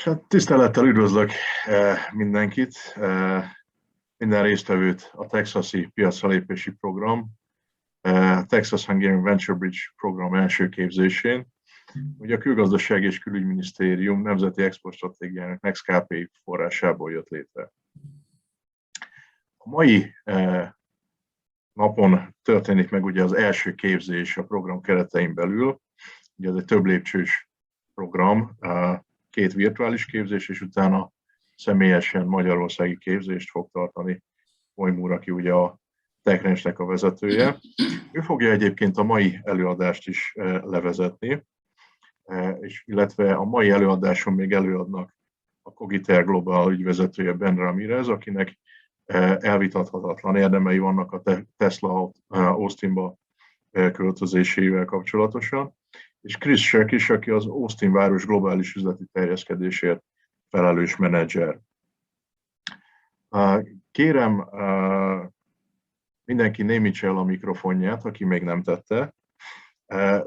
Hát tisztelettel üdvözlök mindenkit, minden résztvevőt a texasi piacra lépési program, Texas Hungarian Venture Bridge program első képzésén. Ugye a Külgazdaság és Külügyminisztérium Nemzeti Export Stratégiának NextKPI forrásából jött létre. A mai napon történik meg ugye az első képzés a program keretein belül. Ugye ez egy több lépcsős program, 2 virtuális képzés, és utána személyesen magyarországi képzést fog tartani Koym úr, aki ugye a TechRanchnek a vezetője. Ő fogja egyébként a mai előadást is levezetni, és illetve a mai előadáson még előadnak a Cogitare Global ügyvezetője Ramirez, akinek elvitathatatlan érdemei vannak a Tesla Austinba költözésével kapcsolatosan, és Schreck is, aki az Austin város globális üzleti terjeszkedésért felelős menedzser. Kérem, mindenki némítsa el a mikrofonját, aki még nem tette,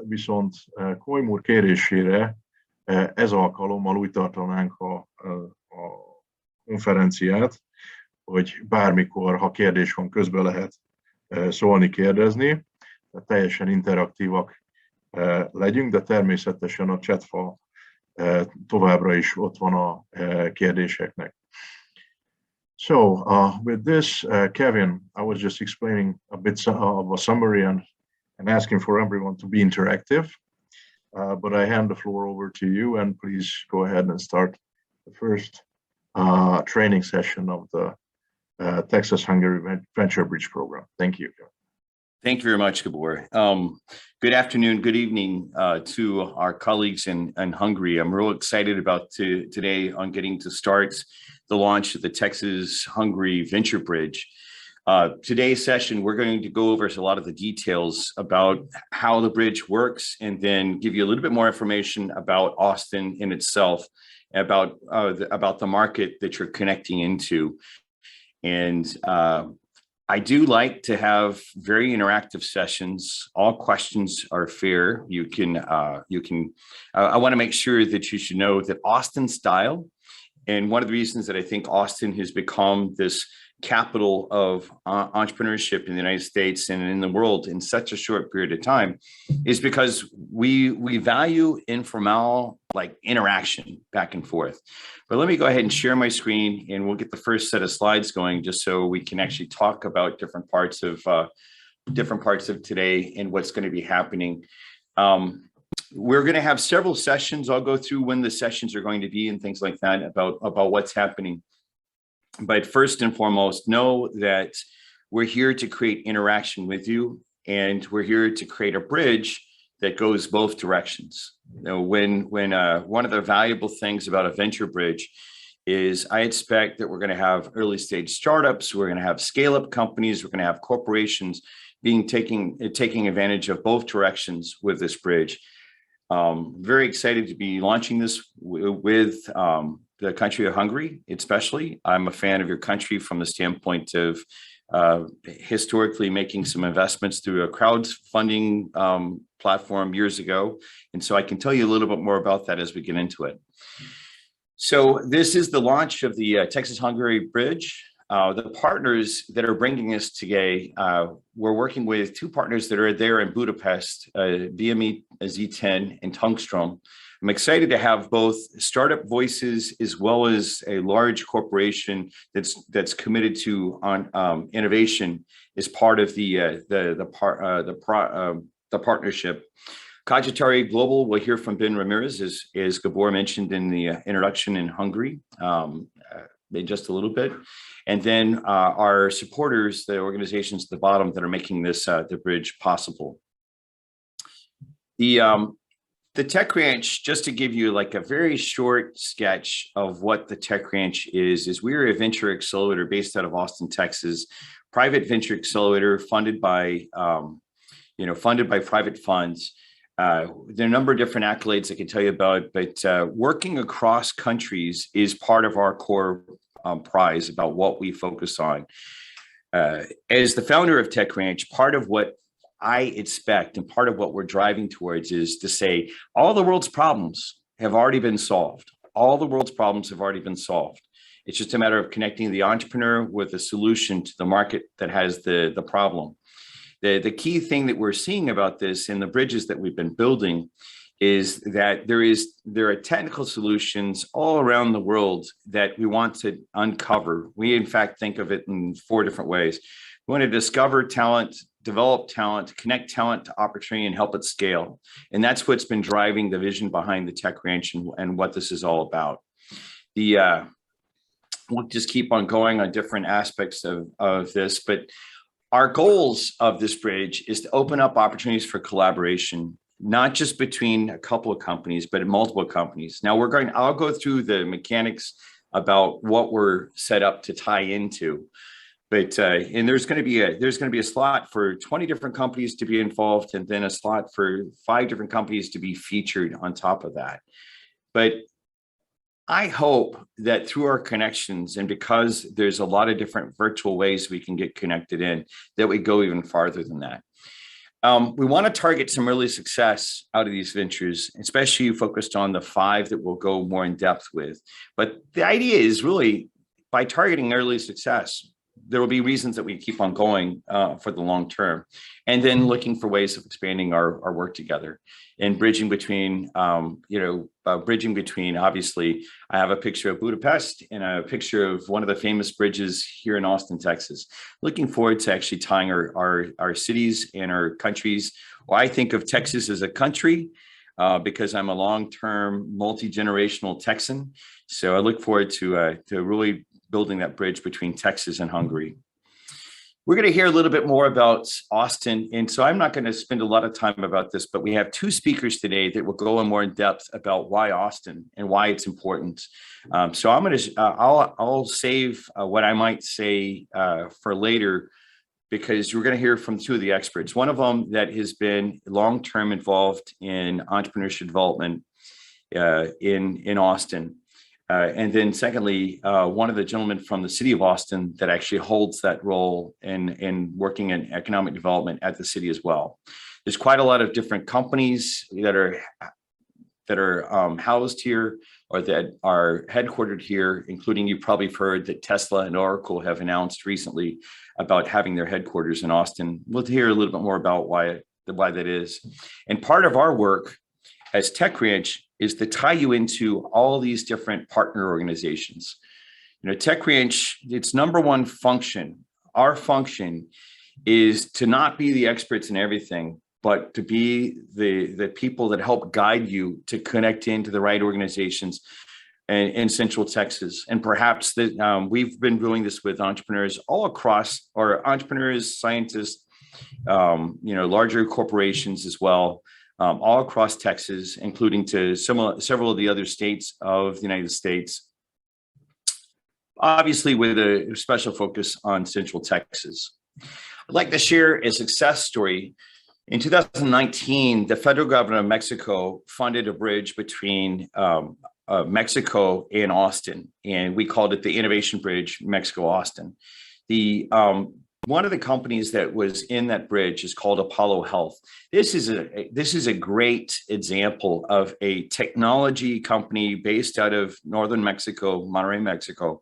viszont Koym úr kérésére ez alkalommal úgy tartanánk a konferenciát, hogy bármikor, ha kérdés van, közben lehet szólni, kérdezni, tehát teljesen interaktívak legyünk, de természetesen a chatfal továbbra is ott van a kérdéseknek. So, with this, Kevin, I was just explaining a bit of a summary and asking for everyone to be interactive, but I hand the floor over to you, and please go ahead and start the first training session of the Texas-Hungary Venture Bridge program. Thank you. Thank you very much, Gábor. Good afternoon, good evening to our colleagues in Hungary. I'm real excited about today on getting to start the launch of the Texas-Hungary Venture Bridge. Today's session, we're going to go over a lot of the details about how the bridge works, and then give you a little bit more information about Austin in itself, about the market that you're connecting into. And I do like to have very interactive sessions. All questions are fair. I want to make sure that you should know that Austin style, and one of the reasons that I think Austin has become this capital of entrepreneurship in the United States and in the world in such a short period of time, is because we value informal, like, interaction back and forth. But let me go ahead and share my screen, and we'll get the first set of slides going, just so we can actually talk about different parts of today and what's going to be happening. We're going to have several sessions. I'll go through when the sessions are going to be and things like that about what's happening. But first and foremost, know that we're here to create interaction with you, and we're here to create a bridge that goes both directions. You know, when one of the valuable things about a venture bridge is I expect that we're going to have early stage startups, we're going to have scale up companies, we're going to have corporations taking advantage of both directions with this bridge. Very excited to be launching this with the country of Hungary, especially. I'm a fan of your country from the standpoint of historically making some investments through a crowdfunding platform years ago. And so I can tell you a little bit more about that as we get into it. So this is the launch of the Texas-Hungary Bridge. The partners that are bringing us today, we're working with 2 partners that are there in Budapest, VME Z10 and Tungstrom. I'm excited to have both startup voices as well as a large corporation that's committed to innovation as part of the partnership. Cogitare Global, we'll hear from Ramirez, as Gábor mentioned in the introduction, in Hungary, in just a little bit. And then our supporters, the organizations at the bottom that are making this the bridge possible. The TechRanch, just to give you like a very short sketch of what the TechRanch is we're a venture accelerator based out of Austin, Texas, private venture accelerator funded by private funds. There are a number of different accolades I can tell you about, but working across countries is part of our core prize about what we focus on. As the founder of TechRanch, part of what I expect and part of what we're driving towards is to say all the world's problems have already been solved. all the world's problems have already been solved. It's just a matter of connecting the entrepreneur with a solution to the market that has the problem. The key thing that we're seeing about this in the bridges that we've been building is that there are technical solutions all around the world that we want to uncover. We, in fact, think of it in 4 different ways. We want to discover talent, develop talent, connect talent to opportunity, and help it scale. And that's what's been driving the vision behind the TechRanch and what this is all about. We'll just keep on going on different aspects of this, but our goals of this bridge is to open up opportunities for collaboration, not just between a couple of companies, but multiple companies. Now I'll go through the mechanics about what we're set up to tie into. But and there's going to be a slot for 20 different companies to be involved, and then a slot for 5 different companies to be featured on top of that. But I hope that through our connections, and because there's a lot of different virtual ways we can get connected in, that we go even farther than that. We want to target some early success out of these ventures, especially focused on the 5 that we'll go more in depth with. But the idea is really, by targeting early success, there will be reasons that we keep on going for the long term, and then looking for ways of expanding our work together and bridging between, obviously, I have a picture of Budapest and a picture of one of the famous bridges here in Austin, Texas. Looking forward to actually tying our cities and our countries. Well, I think of Texas as a country because I'm a long-term, multi-generational Texan. So I look forward to really building that bridge between Texas and Hungary. We're going to hear a little bit more about Austin. And so I'm not going to spend a lot of time about this, but we have 2 speakers today that will go in more in depth about why Austin and why it's important. So I'll save what I might say for later, because we're going to hear from 2 of the experts. One of them that has been long-term involved in entrepreneurship development in Austin. And then secondly, one of the gentlemen from the city of Austin that actually holds that role in working in economic development at the city as well. There's quite a lot of different companies that are housed here or that are headquartered here, including, you probably have heard that Tesla and Oracle have announced recently about having their headquarters in Austin. We'll hear a little bit more about why that is. And part of our work as TechRanch is to tie you into all these different partner organizations. TechRanch, its number one function, our function, is to not be the experts in everything, but to be the people that help guide you to connect into the right organizations in Central Texas. And perhaps we've been doing this with entrepreneurs all across, or entrepreneurs, scientists, larger corporations as well. All across Texas, including to several of the other states of the United States, obviously with a special focus on Central Texas. I'd like to share a success story. In 2019, the federal government of Mexico funded a bridge between Mexico and Austin, and we called it the Innovation Bridge, Mexico-Austin. One of the companies that was in that bridge is called Apollo Health. This is a great example of a technology company based out of northern Mexico, Monterrey, Mexico,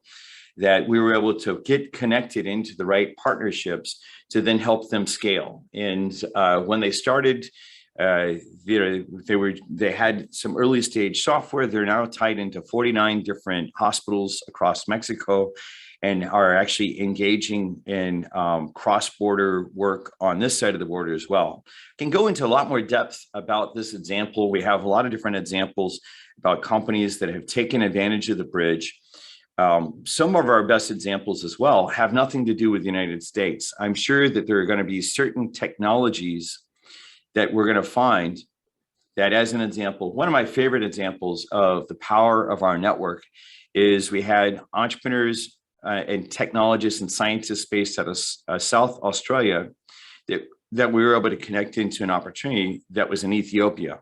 that we were able to get connected into the right partnerships to then help them scale. And when they started, they had some early stage software. They're now tied into 49 different hospitals across Mexico, and are actually engaging in cross-border work on this side of the border as well. Can go into a lot more depth about this example. We have a lot of different examples about companies that have taken advantage of the bridge. Some of our best examples as well have nothing to do with the United States. I'm sure that there are going to be certain technologies that we're going to find that, as an example, one of my favorite examples of the power of our network is we had entrepreneurs and technologists and scientists based out of South Australia that we were able to connect into an opportunity that was in Ethiopia,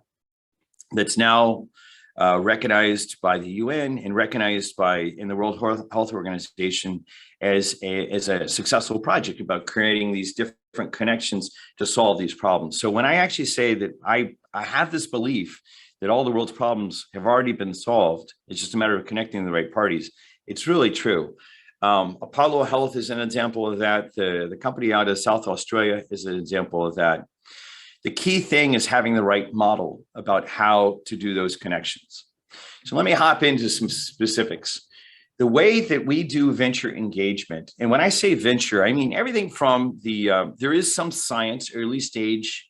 that's now recognized by the UN and recognized in the World Health Organization as a successful project about creating these different connections to solve these problems. So when I actually say that I have this belief that all the world's problems have already been solved. It's just a matter of connecting the right parties. It's really true. Apollo Health is an example of that. The company out of South Australia is an example of that. The key thing is having the right model about how to do those connections. So let me hop into some specifics. The way that we do venture engagement, and when I say venture, I mean everything from there is some science, early stage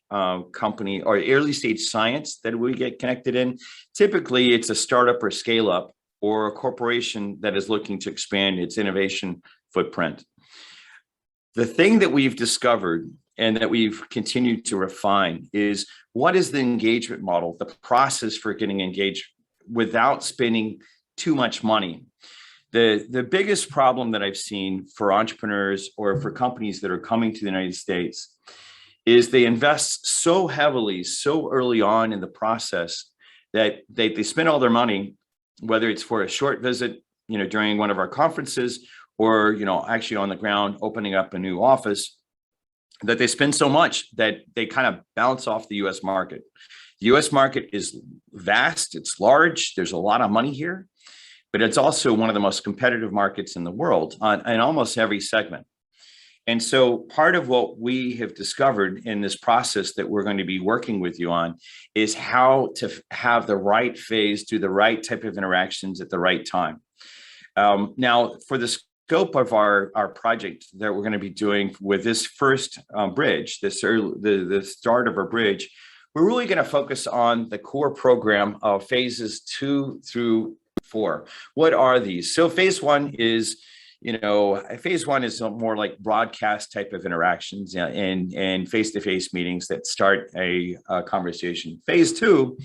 company or early stage science that we get connected in. Typically, it's a startup or scale up or a corporation that is looking to expand its innovation footprint. The thing that we've discovered and that we've continued to refine is what is the engagement model, the process for getting engaged without spending too much money. The biggest problem that I've seen for entrepreneurs or for companies that are coming to the United States is they invest so heavily, so early on in the process that they spend all their money, whether it's for a short visit, during one of our conferences or, actually on the ground, opening up a new office, that they spend so much that they kind of bounce off the US market. The US market is vast, it's large, there's a lot of money here, but it's also one of the most competitive markets in the world in almost every segment. And so part of what we have discovered in this process that we're going to be working with you on is how to have the right phase, do the right type of interactions at the right time. Now, for the scope of our project that we're going to be doing with this first bridge, the start of our bridge, we're really going to focus on the core program of phases 2 through 4. What are these? So phase 1 is, phase 1 is more like broadcast type of interactions and face-to-face meetings that start a conversation. Phase 2,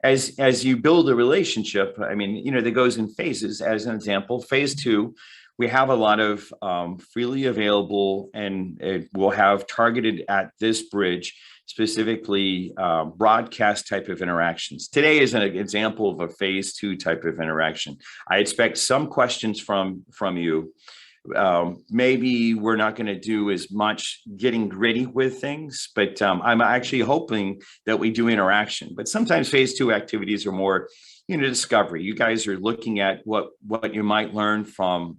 as you build a relationship, that goes in phases. As an example, phase 2, we have a lot of freely available and we'll have targeted at this bridge, specifically broadcast type of interactions. Today is an example of a phase 2 type of interaction. I expect some questions from you. Maybe we're not going to do as much getting gritty with things, but I'm actually hoping that we do interaction. But sometimes phase 2 activities are more, discovery. You guys are looking at what you might learn from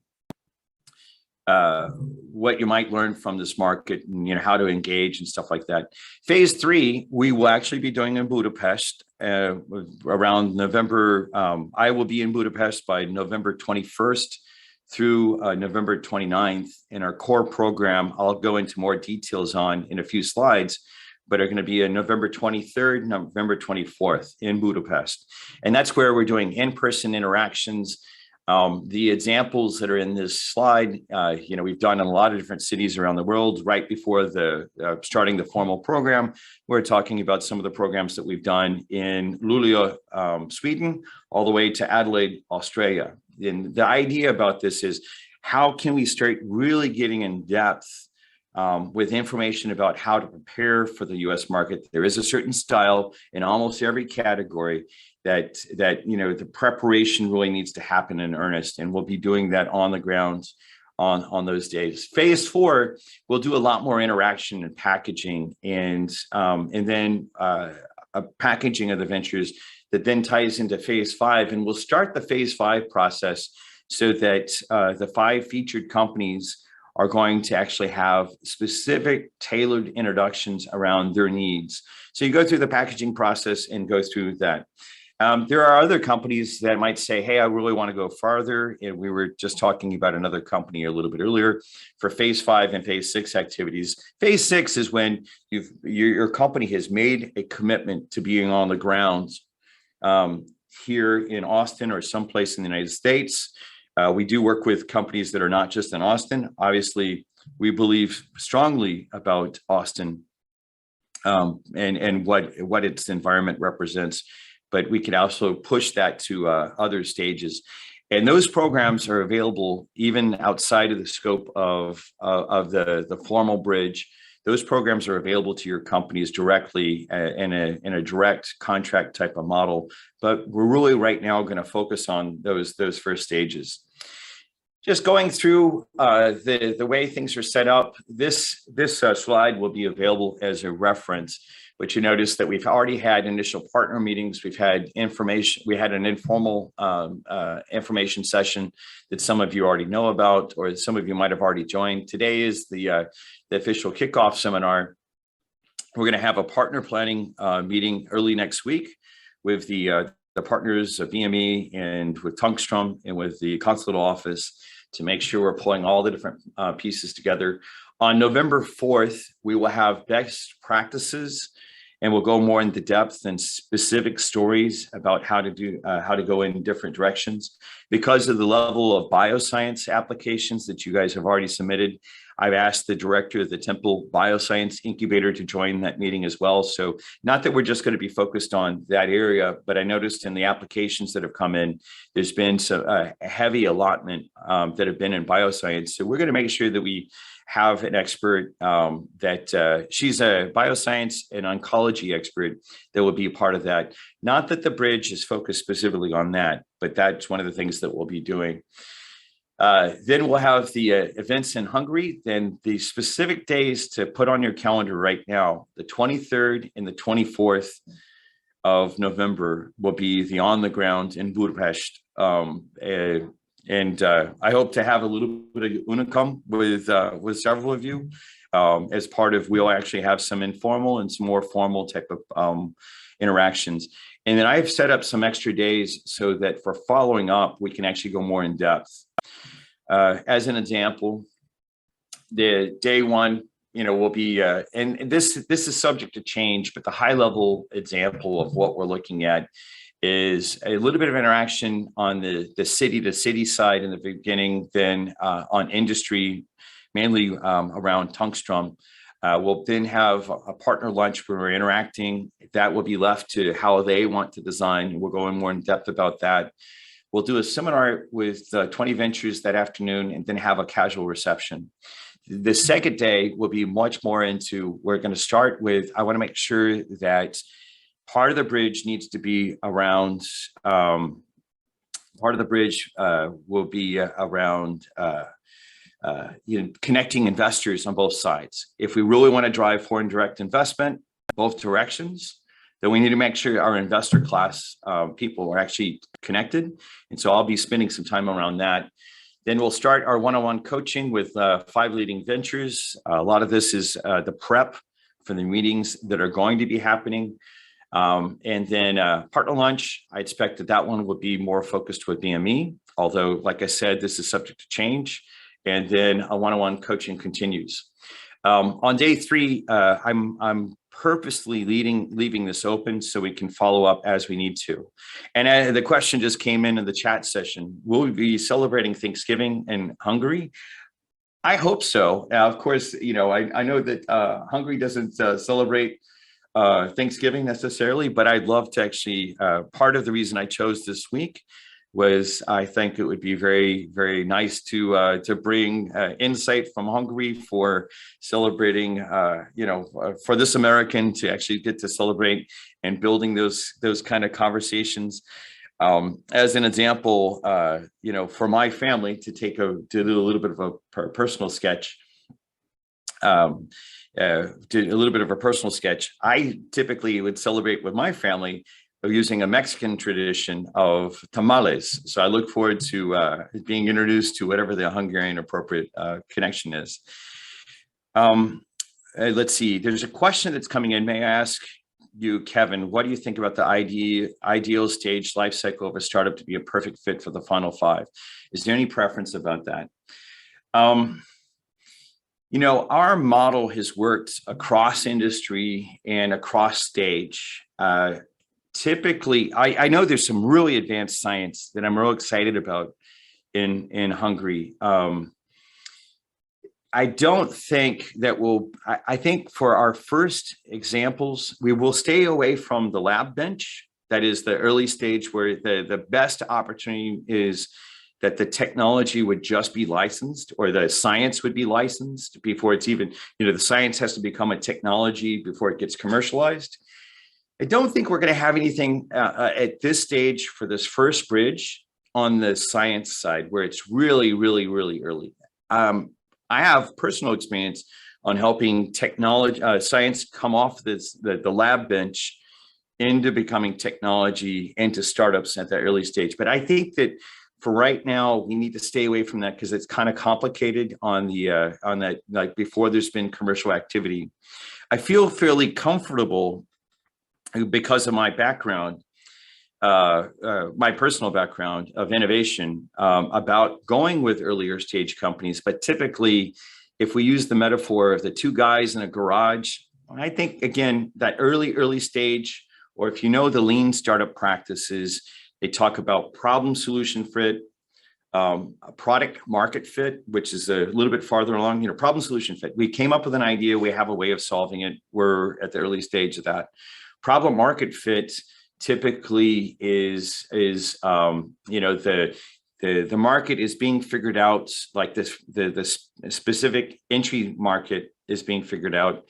this market and how to engage and stuff like that. Phase 3, we will actually be doing in Budapest around November. I will be in Budapest by November 21st through November 29th. In our core program, I'll go into more details on in a few slides, but are going to be on November 23rd, November 24th in Budapest. And that's where we're doing in-person interactions. The examples that are in this slide, we've done in a lot of different cities around the world. Right before starting the formal program, we're talking about some of the programs that we've done in Luleå, Sweden, all the way to Adelaide, Australia. And the idea about this is how can we start really getting in depth with information about how to prepare for the US market. There is a certain style in almost every category that the preparation really needs to happen in earnest, and we'll be doing that on the ground on those days. Phase 4, we'll do a lot more interaction and packaging, and then a packaging of the ventures that then ties into phase 5, and we'll start the phase 5 process so that the 5 featured companies are going to actually have specific tailored introductions around their needs. So you go through the packaging process and go through that. There are other companies that might say, hey, I really want to go farther. And we were just talking about another company a little bit earlier for phase 5 and phase 6 activities. Phase 6 is when your company has made a commitment to being on the ground here in Austin or someplace in the United States. We do work with companies that are not just in Austin. Obviously, we believe strongly about Austin and what its environment represents, but we can also push that to other stages. And those programs are available even outside of the scope of the formal bridge. Those programs are available to your companies directly in a direct contract type of model. But we're really right now going to focus on those first stages. Just going through the way things are set up, this slide will be available as a reference. but you notice that we've already had initial partner meetings. We've had information. We had an informal information session that some of you already know about, or some of you might have already joined. Today is the official kickoff seminar. We're going to have a partner planning meeting early next week with the partners of VME and with Tungstrom and with the consulate office to make sure we're pulling all the different pieces together. On November 4th, we will have best practices, and we'll go more into depth and specific stories about how to go in different directions. Because of the level of bioscience applications that you guys have already submitted, I've asked the director of the Temple Bioscience Incubator to join that meeting as well. So not that we're just going to be focused on that area, but I noticed in the applications that have come in, there's been some heavy allotment that have been in bioscience. So we're going to make sure that we have an expert that she's a bioscience and oncology expert that will be a part of that. Not that the bridge is focused specifically on that, but that's one of the things that we'll be doing. Then we'll have the events in Hungary. Then the specific days to put on your calendar right now, the 23rd and the 24th of November will be the on the ground in Budapest. And I hope to have a little bit of unicum with several of you as part of, we'll actually have some informal and some more formal type of interactions. And then I've set up some extra days so that for following up, we can actually go more in depth. As an example, the day one, will be, and this is subject to change, but the high level example of what we're looking at is a little bit of interaction on the city to city side in the beginning, then on industry, mainly around Tungstrom. We'll then have a partner lunch where we're interacting. That will be left to how they want to design. We'll go in more in depth about that. We'll do a seminar with 20 ventures that afternoon and then have a casual reception. The second day will be much more into, we're going to start with, I want to make sure that part of the bridge needs to be around, part of the bridge will be around connecting investors on both sides. If we really want to drive foreign direct investment, both directions, then we need to make sure our investor class people are actually connected. And so I'll be spending some time around that. Then we'll start our one-on-one coaching with 5 leading ventures. A lot of this is the prep for the meetings that are going to be happening. And then partner lunch, I expect that one would be more focused with DME, although, like I said, this is subject to change. And then a one-on-one coaching continues. On day 3, I'm purposely leaving this open so we can follow up as we need to. And the question just came in the chat session. Will we be celebrating Thanksgiving in Hungary? I hope so. Of course, I know that Hungary doesn't celebrate Thanksgiving necessarily, but I'd love to actually, part of the reason I chose this week was I think it would be very, very nice to bring insight from Hungary for celebrating, for this American to actually get to celebrate and building those kind of conversations. As an example, for my family to do a little bit of a personal sketch. Did a little bit of a personal sketch. I typically would celebrate with my family using a Mexican tradition of tamales. So I look forward to being introduced to whatever the Hungarian appropriate connection is. Let's see, there's a question that's coming in. May I ask you, Kevin, what do you think about the ideal stage life cycle of a startup to be a perfect fit for the final 5? Is there any preference about that? Our model has worked across industry and across stage. Typically, I know there's some really advanced science that I'm real excited about in Hungary. I don't think that I think for our first examples, we will stay away from the lab bench. That is the early stage where the best opportunity is that the technology would just be licensed or the science would be licensed before it's even, the science has to become a technology before it gets commercialized. I don't think we're going to have anything at this stage for this first bridge on the science side where it's really, really, really early. I have personal experience on helping technology, science come off the lab bench into becoming technology, into startups at that early stage. But I think that for right now, we need to stay away from that because it's kind of complicated on that, like before there's been commercial activity. I feel fairly comfortable because of my background, my personal background of innovation, about going with earlier stage companies. But typically, if we use the metaphor of the two guys in a garage, I think, again, that early stage, or if you know the lean startup practices, they talk about problem solution fit, product market fit, which is a little bit farther along, problem solution fit. We came up with an idea, we have a way of solving it. We're at the early stage of that. Problem market fit typically is the market is being figured out, like the specific entry market is being figured out.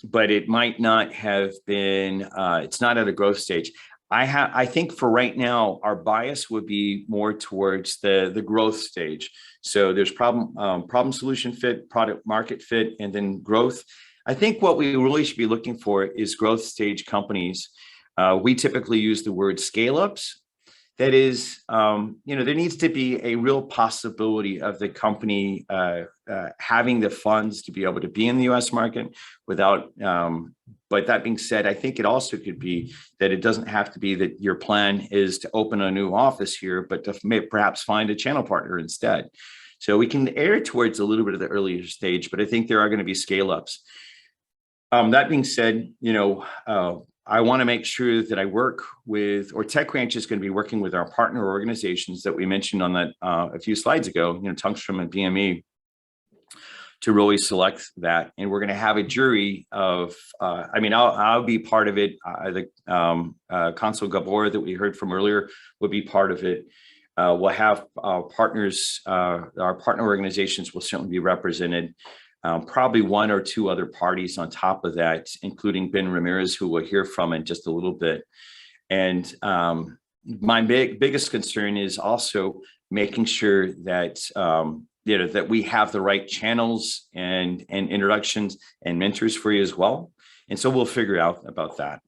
But it might not have been, it's not at a growth stage. I think for right now, our bias would be more towards the growth stage. So there's problem solution fit, product market fit, and then growth. I think what we really should be looking for is growth stage companies. We typically use the word scale-ups. That is, there needs to be a real possibility of the company having the funds to be able to be in the U.S. market without, but that being said, I think it also could be that it doesn't have to be that your plan is to open a new office here, but to perhaps find a channel partner instead. So we can err towards a little bit of the earlier stage, but I think there are going to be scale-ups. That being said, I want to make sure that I work with, or TechRanch is going to be working with our partner organizations that we mentioned on that a few slides ago, Tungstrom and BME, to really select that. And we're going to have a jury of, I'll be part of it. The Consul Gábor that we heard from earlier will be part of it. We'll have partners, our partner organizations will certainly be represented. Probably one or two other parties on top of that, including Ben Ramirez, who we'll hear from in just a little bit. And my biggest concern is also making sure that that we have the right channels and introductions and mentors for you as well. And so we'll figure out about that.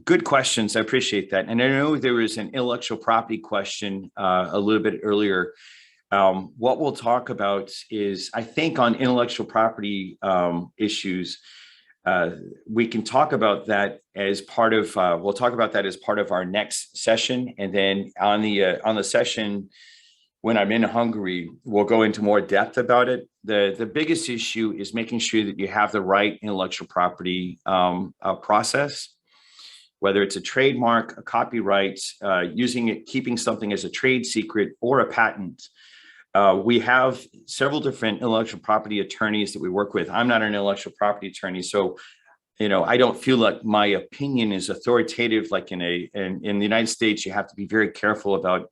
Good questions. I appreciate that. And I know there was an intellectual property question a little bit earlier. What we'll talk about is, I think on intellectual property issues, we can talk about that as part of, we'll talk about that as part of our next session. And then on the session, when I'm in Hungary, we'll go into more depth about it. The biggest issue is making sure that you have the right intellectual property process, whether it's a trademark, a copyright, using it, keeping something as a trade secret or a patent. We have several different intellectual property attorneys that we work with. I'm not an intellectual property attorney, so I don't feel like my opinion is authoritative. Like in the United States, you have to be very careful about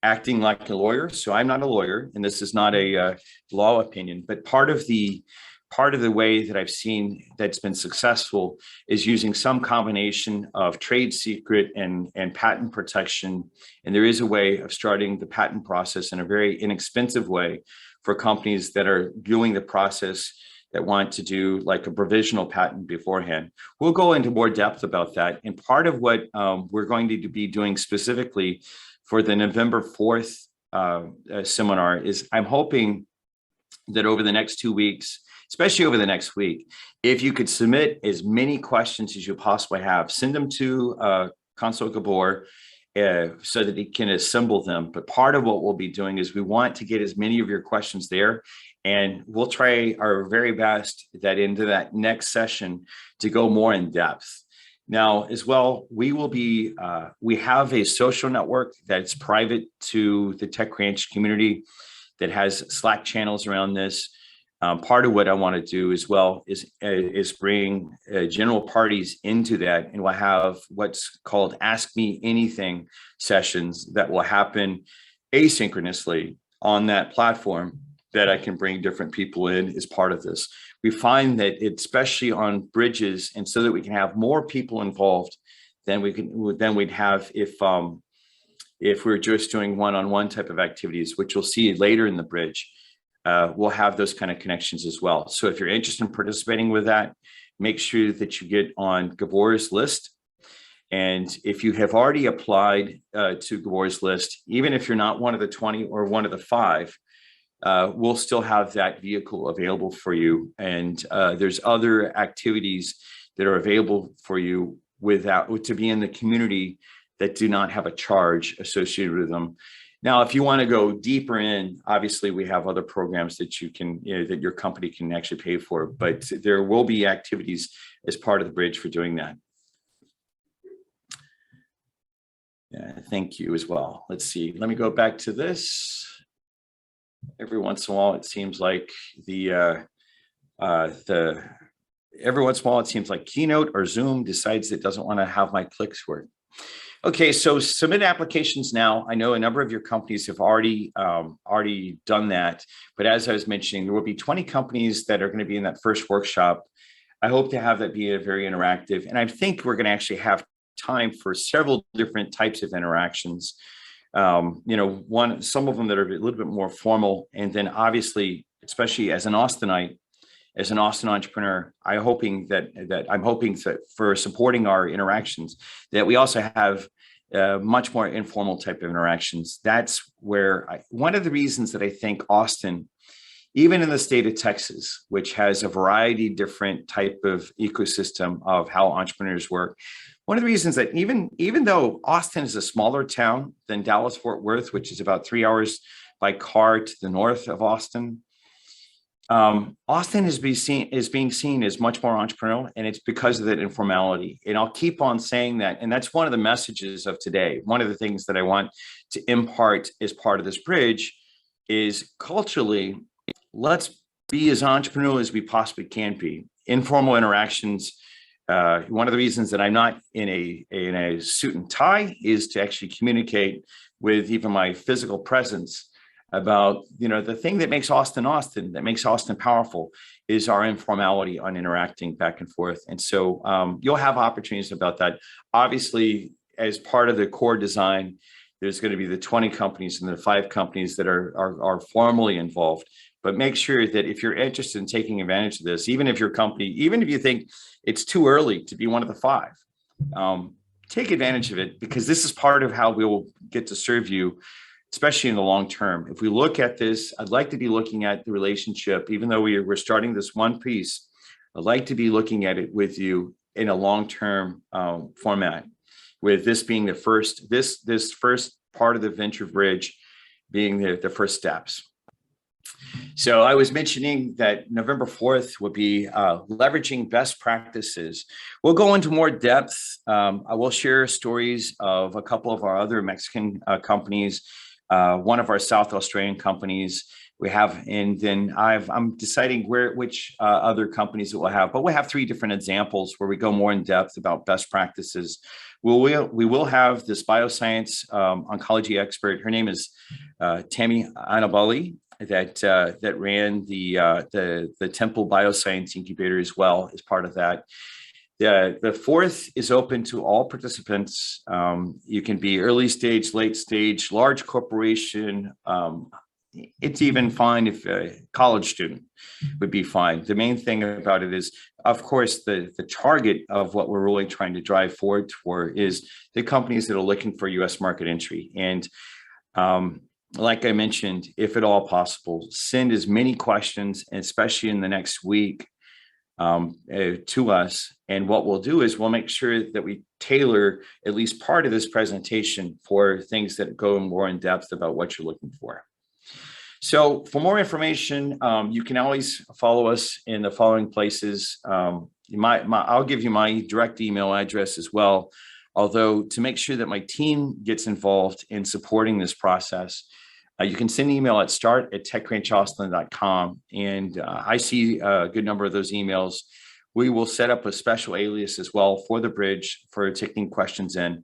acting like a lawyer. So I'm not a lawyer, and this is not a law opinion. But part of the way that I've seen that's been successful is using some combination of trade secret and patent protection. And there is a way of starting the patent process in a very inexpensive way for companies that are doing the process, that want to do like a provisional patent beforehand. We'll go into more depth about that. And part of what we're going to be doing specifically for the November 4th seminar is, I'm hoping that over the next 2 weeks, especially over the next week, if you could submit as many questions as you possibly have, send them to Consul Gábor so that he can assemble them. But part of what we'll be doing is we want to get as many of your questions there, and we'll try our very best that into that next session to go more in depth. Now, as well, we will be, we have a social network that's private to the TechRanch community that has Slack channels around this. Part of what I want to do as well is bring general parties into that, and we'll have what's called Ask Me Anything sessions that will happen asynchronously on that platform, that I can bring different people in as part of this. We find that especially on bridges, and so that we can have more people involved than we'd have if we're just doing one-on-one type of activities, which we'll see later in the bridge. we'll have those kind of connections as well. So if you're interested in participating with that, make sure that you get on Gábor's list. And if you have already applied to Gábor's list, even if you're not one of the 20 or one of the 5, we'll still have that vehicle available for you. And there's other activities that are available for you to be in the community that do not have a charge associated with them. Now, if you want to go deeper in, obviously we have other programs that you can, that your company can actually pay for, but there will be activities as part of the bridge for doing that. Yeah, thank you as well. Let's see, let me go back to this. Every once in a while, it seems like every once in a while, it seems like Keynote or Zoom decides it doesn't want to have my clicks work. Okay, so submit applications now. I know a number of your companies have already done that, but as I was mentioning, there will be 20 companies that are going to be in that first workshop. I hope to have that be a very interactive, and I think we're going to actually have time for several different types of interactions. Some of them that are a little bit more formal, and then obviously, especially as an Austinite, as an Austin entrepreneur, I'm hoping that for supporting our interactions, that we also have much more informal type of interactions. That's where one of the reasons that I think Austin, even in the state of Texas, which has a variety of different type of ecosystem of how entrepreneurs work, one of the reasons that even though Austin is a smaller town than Dallas-Fort Worth, which is about 3 hours by car to the north of Austin, Austin is being seen as much more entrepreneurial, and it's because of that informality. And I'll keep on saying that. And that's one of the messages of today. One of the things that I want to impart as part of this bridge is culturally, let's be as entrepreneurial as we possibly can be. Informal interactions. One of the reasons that I'm not in a suit and tie is to actually communicate with even my physical presence about, the thing that makes Austin, that makes Austin powerful, is our informality on interacting back and forth. And so you'll have opportunities about that. Obviously, as part of the core design, there's going to be the 20 companies and the 5 companies that are formally involved. But make sure that if you're interested in taking advantage of this, even if your company, even if you think it's too early to be one of the 5, take advantage of it, because this is part of how we will get to serve you, especially in the long term. If we look at this, I'd like to be looking at the relationship, even though we're starting this one piece, I'd like to be looking at it with you in a long-term format, with this being the first, this first part of the venture bridge being the first steps. So I was mentioning that November 4th would be leveraging best practices. We'll go into more depth. I will share stories of a couple of our other Mexican companies, one of our South Australian companies we have, and then I'm deciding which other companies that we'll have, but we'll have 3 different examples where we go more in depth about best practices. We will have this bioscience oncology expert. Her name is Tammy Anabali, that ran the Temple Bioscience Incubator as well as part of that. The 4th is open to all participants. You can be early stage, late stage, large corporation. It's even fine if a college student would be fine. The main thing about it is, of course, the target of what we're really trying to drive forward for is the companies that are looking for U.S. market entry. And like I mentioned, if at all possible, send as many questions, especially in the next week, to us. And what we'll do is we'll make sure that we tailor at least part of this presentation for things that go more in depth about what you're looking for. So for more information, you can always follow us in the following places. I'll give you my direct email address as well. Although, to make sure that my team gets involved in supporting this process, you can send an email at start@techranchaustin.com. And I see a good number of those emails. We will set up a special alias as well for the bridge for taking questions in.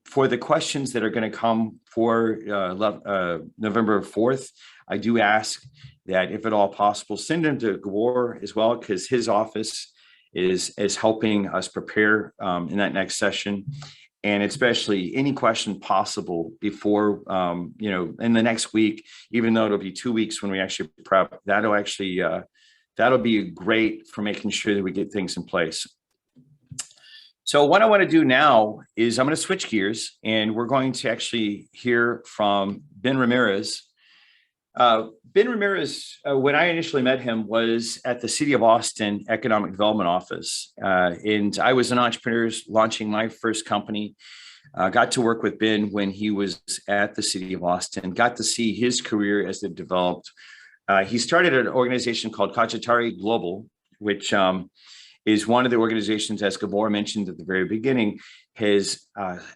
For the questions that are going to come for November 4th, I do ask that, if at all possible, send them to Gábor as well, because his office is helping us prepare in that next session. and especially any question possible before, in the next week, even though it'll be 2 weeks when we actually prep, that'll be great for making sure that we get things in place. So what I want to do now is I'm going to switch gears, and we're going to actually hear from Ben Ramirez. Ben Ramirez, when I initially met him, was at the City of Austin Economic Development Office. And I was an entrepreneur launching my first company. Got to work with Ben when he was at the City of Austin, got to see his career as it developed. He started an organization called Cogitare Global, which is one of the organizations, as Gábor mentioned at the very beginning, has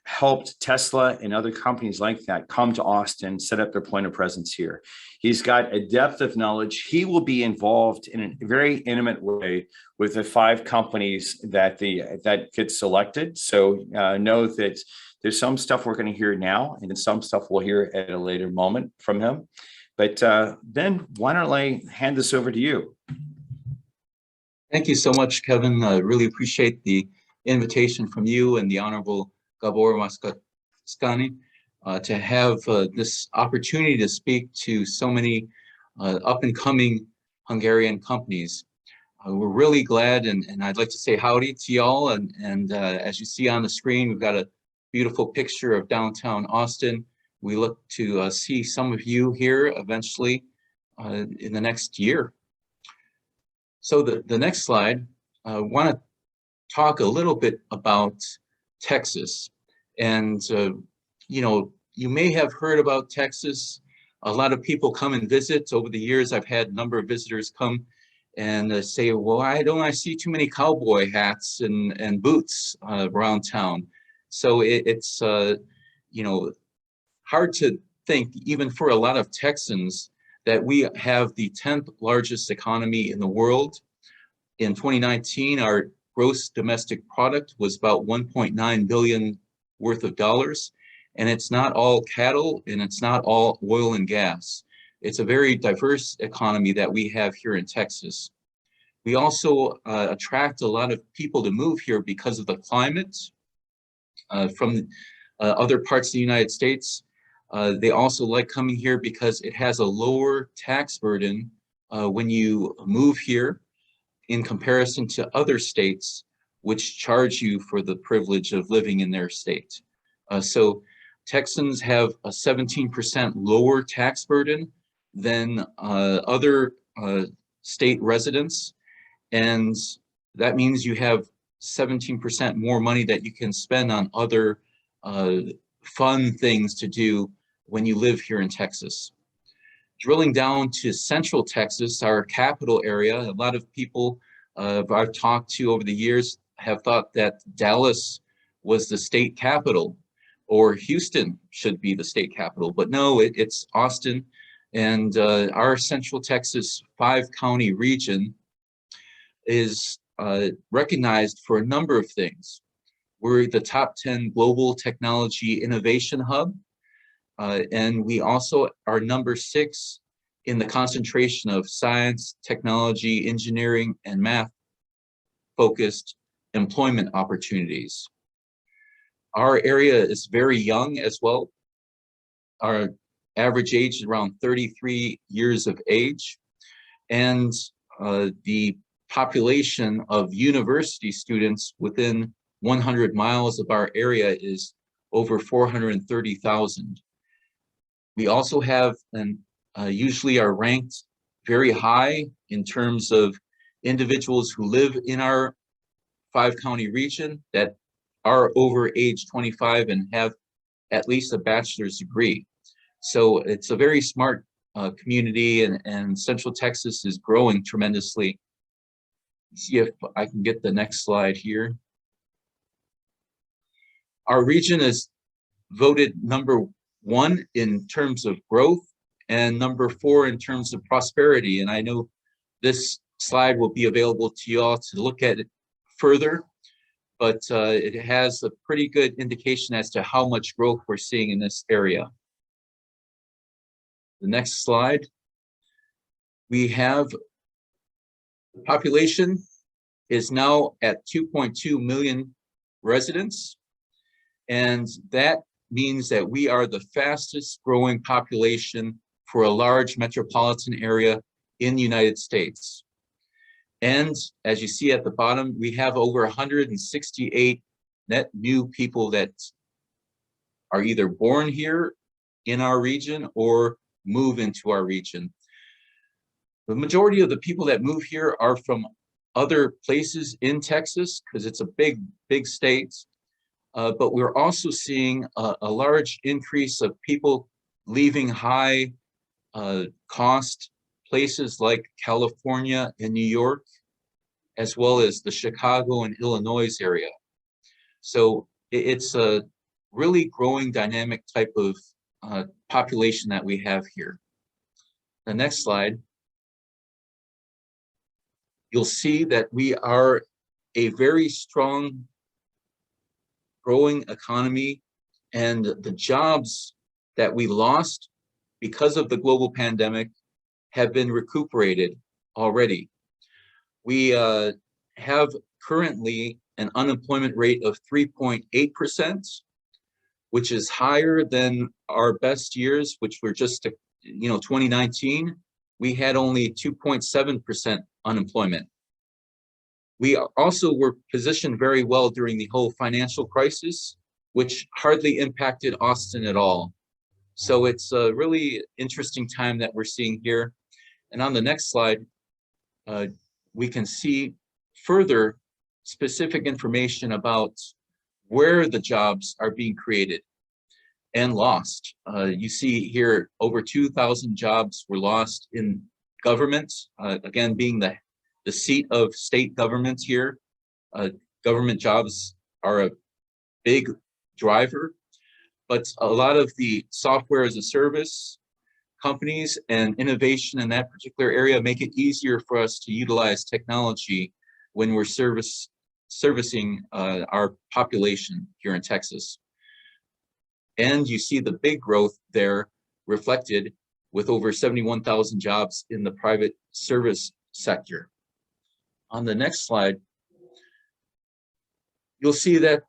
helped Tesla and other companies like that come to Austin, set up their point of presence here. He's got a depth of knowledge. He will be involved in a very intimate way with the 5 companies that get selected. So know that there's some stuff we're going to hear now, and then some stuff we'll hear at a later moment from him. But Ben, why don't I hand this over to you? Thank you so much, Kevin. I really appreciate the invitation from you and the Honorable Gábor Markocsány to have this opportunity to speak to so many up-and-coming Hungarian companies. We're really glad, and I'd like to say howdy to y'all. And as you see on the screen, we've got a beautiful picture of downtown Austin. We look to see some of you here eventually in the next year. So the next slide, I want to talk a little bit about Texas. And, you may have heard about Texas. A lot of people come and visit. Over the years, I've had a number of visitors come and say, well, I don't see too many cowboy hats and boots around town. So it's hard to think, even for a lot of Texans, that we have the 10th largest economy in the world. In 2019, our gross domestic product was about 1.9 billion worth of dollars. And it's not all cattle, and it's not all oil and gas. It's a very diverse economy that we have here in Texas. We also attract a lot of people to move here because of the climate from other parts of the United States. They also like coming here because it has a lower tax burden when you move here in comparison to other states which charge you for the privilege of living in their state. So Texans have a 17% lower tax burden than other state residents. And that means you have 17% more money that you can spend on other fun things to do when you live here in Texas. Drilling down to Central Texas, our capital area, a lot of people I've talked to over the years have thought that Dallas was the state capital, or Houston should be the state capital, but no, it's Austin. And our Central Texas 5-county region is recognized for a number of things. We're the top 10 global technology innovation hub. And we also are number 6 in the concentration of science, technology, engineering, and math-focused employment opportunities. Our area is very young as well. Our average age is around 33 years of age. And the population of university students within 100 miles of our area is over 430,000. We also have, and usually are ranked very high in terms of individuals who live in our 5-county region that are over age 25 and have at least a bachelor's degree. So it's a very smart community, and Central Texas is growing tremendously. Let's see if I can get the next slide here. Our region is voted number 1 in terms of growth and number 4 in terms of prosperity. And I know this slide will be available to you all to look at it further, but it has a pretty good indication as to how much growth we're seeing in this area. The next slide. We have the population is now at 2.2 million residents. And that means that we are the fastest growing population for a large metropolitan area in the United States. And as you see at the bottom, we have over 168 net new people that are either born here in our region or move into our region. The majority of the people that move here are from other places in Texas because it's a big, big state. But we're also seeing a large increase of people leaving high cost places like California and New York, as well as the Chicago and Illinois area. So it's a really growing dynamic type of population that we have here. The next slide. You'll see that we are a very strong growing economy, and the jobs that we lost because of the global pandemic have been recuperated already. We have currently an unemployment rate of 3.8%, which is higher than our best years, which were just, 2019. We had only 2.7% unemployment. We also were positioned very well during the whole financial crisis, which hardly impacted Austin at all. So it's a really interesting time that we're seeing here. And on the next slide, we can see further specific information about where the jobs are being created and lost. You see here over 2,000 jobs were lost in government, again, being the seat of state government here. Government jobs are a big driver, but a lot of the software as a service companies and innovation in that particular area make it easier for us to utilize technology when we're servicing our population here in Texas. And you see the big growth there reflected with over 71,000 jobs in the private service sector. On the next slide, you'll see that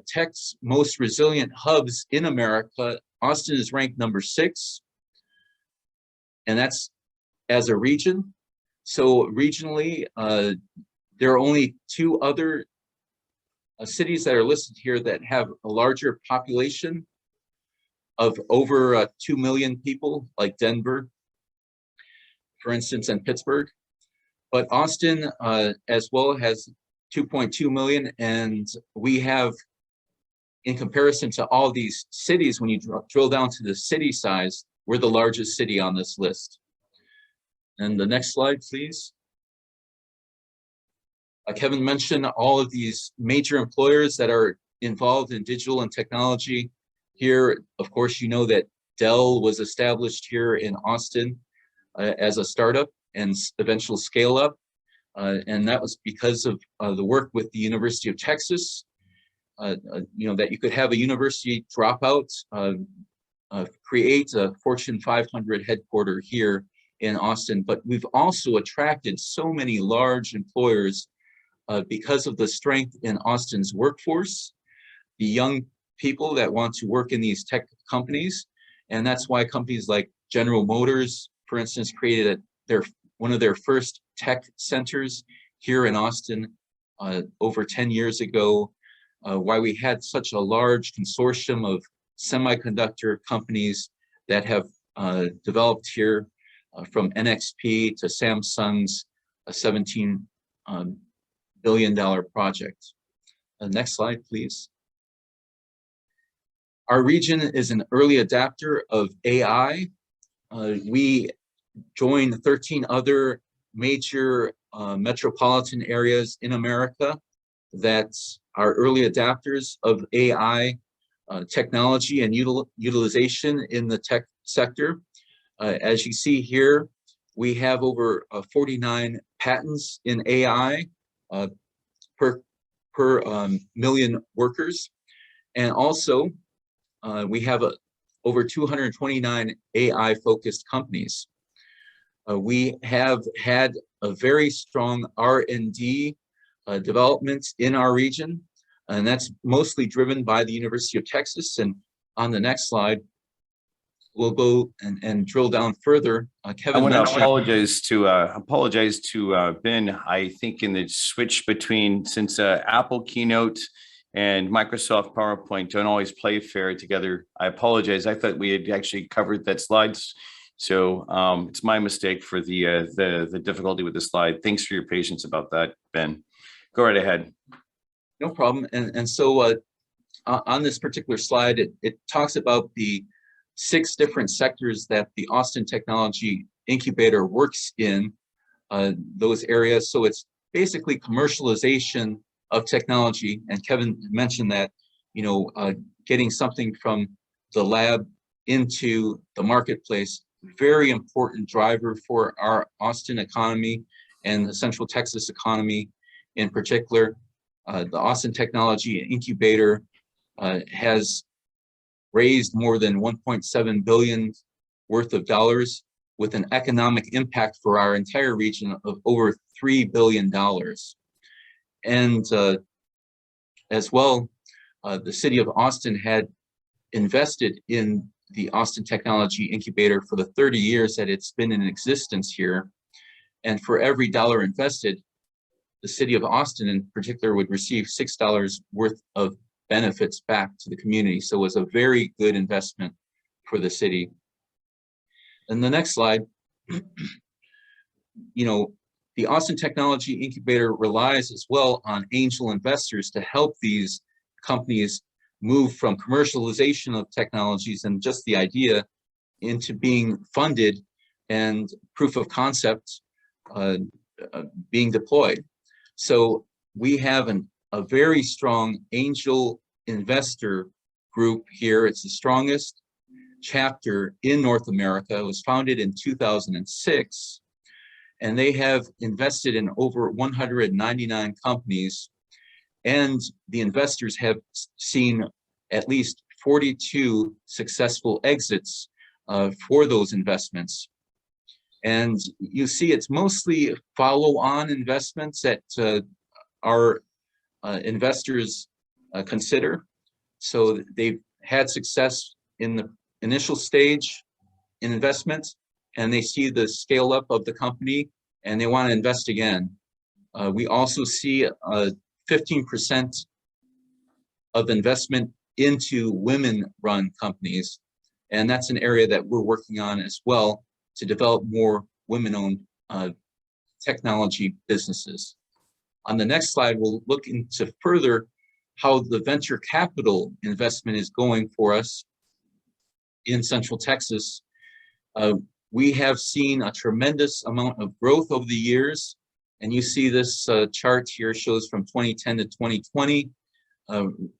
tech's most resilient hubs in America, Austin is ranked number 6, and that's as a region. So regionally, there are only 2 other cities that are listed here that have a larger population of over 2 million people, like Denver, for instance, and Pittsburgh. But Austin as well has 2.2 million, and we have, in comparison to all these cities, when you drill down to the city size, we're the largest city on this list. And the next slide, please. Kevin mentioned all of these major employers that are involved in digital and technology. Here, of course, you know that Dell was established here in Austin as a startup and eventual scale up. And that was because of the work with the University of Texas, that you could have a university dropout, create a Fortune 500 headquarter here in Austin. But we've also attracted so many large employers because of the strength in Austin's workforce, the young people that want to work in these tech companies. And that's why companies like General Motors, for instance, created one of their first tech centers here in Austin over 10 years ago, why we had such a large consortium of semiconductor companies that have developed here, from NXP to Samsung's $17 billion project. Next slide, please. Our region is an early adapter of AI. We joined 13 other major metropolitan areas in America that are early adapters of AI technology and utilization in the tech sector. As you see here, we have over 49 patents in AI per million workers. And also, we have over 229 AI-focused companies. We have had a very strong R&D development in our region. And that's mostly driven by the University of Texas. And on the next slide, we'll go and drill down further. Kevin I want to mentioned- apologize to Ben. I think in the switch between, since Apple Keynote and Microsoft PowerPoint don't always play fair together. I apologize. I thought we had actually covered that slides. So it's my mistake for the difficulty with the slide. Thanks for your patience about that, Ben. Go right ahead. No problem. And so on this particular slide, it talks about the 6 different sectors that the Austin Technology Incubator works in, those areas. So it's basically commercialization of technology. And Kevin mentioned that, getting something from the lab into the marketplace, very important driver for our Austin economy and the Central Texas economy in particular. The Austin Technology Incubator has raised more than $1.7 billion worth of dollars with an economic impact for our entire region of over $3 billion. And as well, the city of Austin had invested in the Austin Technology Incubator for the 30 years that it's been in existence here. And for every dollar invested, the city of Austin in particular would receive $6 worth of benefits back to the community. So it was a very good investment for the city. And the next slide, the Austin Technology Incubator relies as well on angel investors to help these companies move from commercialization of technologies and just the idea into being funded and proof of concept being deployed. So we have a very strong angel investor group here. It's the strongest chapter in North America. It was founded in 2006, and they have invested in over 199 companies. And the investors have seen at least 42 successful exits for those investments. And you see it's mostly follow-on investments that our investors consider. So they've had success in the initial stage in investment, and they see the scale up of the company and they want to invest again. We also see 15% of investment into women-run companies. And that's an area that we're working on as well to develop more women-owned technology businesses. On the next slide, we'll look into further how the venture capital investment is going for us in Central Texas. We have seen a tremendous amount of growth over the years. And you see this chart here shows from 2010 to 2020,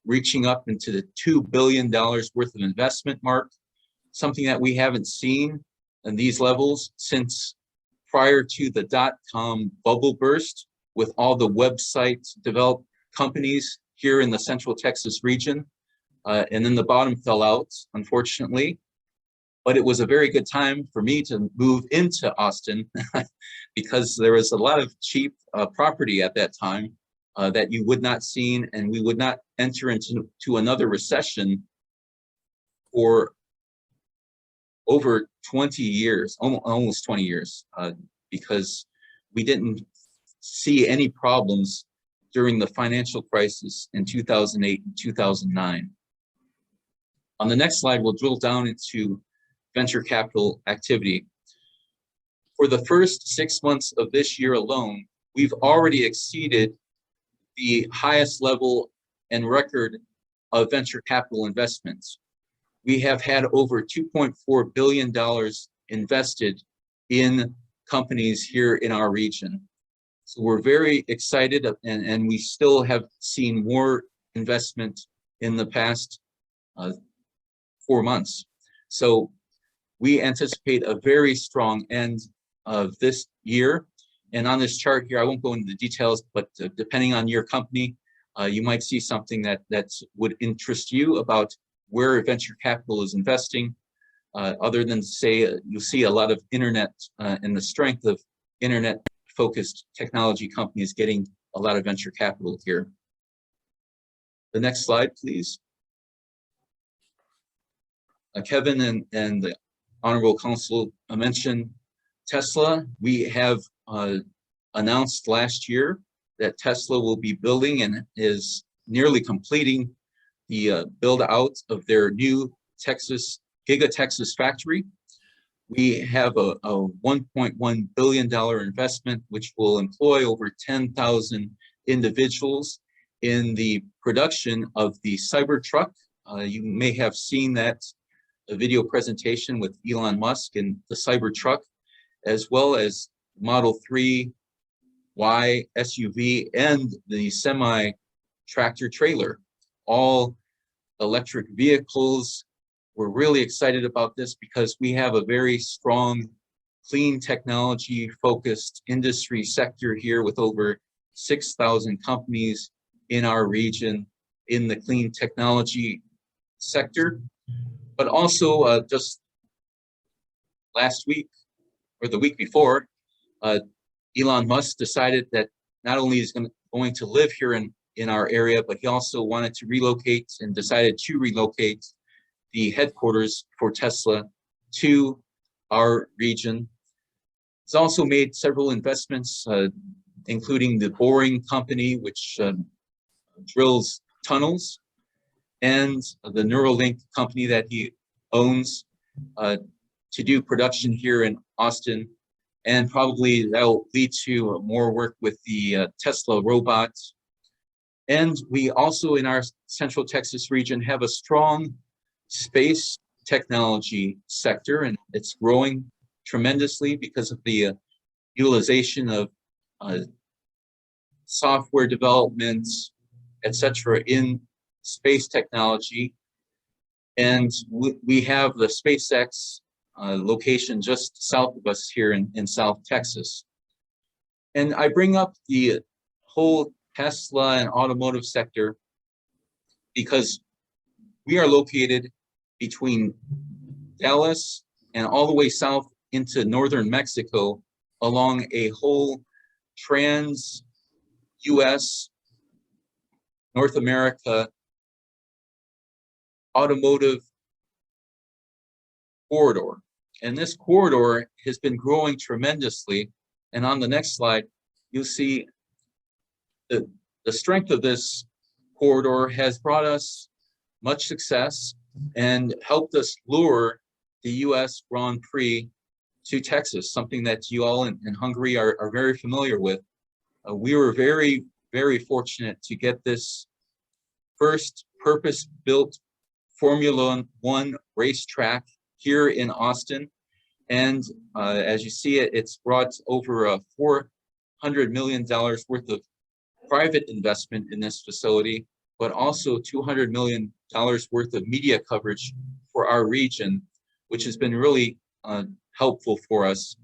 reaching up into the $2 billion worth of investment mark, something that we haven't seen in these levels since prior to the .com bubble burst, with all the website developed companies here in the Central Texas region. And then the bottom fell out, unfortunately. But it was a very good time for me to move into Austin because there was a lot of cheap property at that time that you would not see, and we would not enter into another recession for over 20 years, almost 20 years, because we didn't see any problems during the financial crisis in 2008 and 2009. On the next slide, we'll drill down into venture capital activity. For the first 6 months of this year alone, we've already exceeded the highest level and record of venture capital investments. We have had over $2.4 billion invested in companies here in our region. So we're very excited, and we still have seen more investment in the past 4 months. So we anticipate a very strong end of this year. And on this chart here, I won't go into the details, but depending on your company, you might see something that would interest you about where venture capital is investing, other than to say you'll see a lot of internet and the strength of internet-focused technology companies getting a lot of venture capital here. The next slide, please. Kevin and the Honorable Consul mentioned Tesla. We have announced last year that Tesla will be building and is nearly completing the build out of their new Giga Texas factory. We have a $1.1 billion investment, which will employ over 10,000 individuals in the production of the Cybertruck. You may have seen that video presentation with Elon Musk and the Cybertruck, as well as Model 3, Y SUV, and the semi-tractor trailer, all electric vehicles. We're really excited about this because we have a very strong, clean technology focused industry sector here with over 6,000 companies in our region in the clean technology sector. But also just last week or the week before, Elon Musk decided that not only is going to live here in our area, but he also wanted to relocate and decided to relocate the headquarters for Tesla to our region. He's also made several investments, including the Boring Company, which drills tunnels, and the Neuralink company that he owns to do production here in Austin. And probably that will lead to more work with the Tesla robots. And we also in our Central Texas region have a strong space technology sector, and it's growing tremendously because of the utilization of software development, etc., in space technology. And we have the SpaceX location just south of us here in South Texas. And I bring up the whole Tesla and automotive sector because we are located between Dallas and all the way south into northern Mexico along a whole trans-US North America automotive corridor. And this corridor has been growing tremendously. And on the next slide, you'll see the strength of this corridor has brought us much success and helped us lure the US Grand Prix to Texas, something that you all in Hungary are very familiar with. We were very, very fortunate to get this first purpose-built Formula One racetrack here in Austin. And as you see it, it's brought over $400 million worth of private investment in this facility, but also $200 million worth of media coverage for our region, which has been really helpful for us.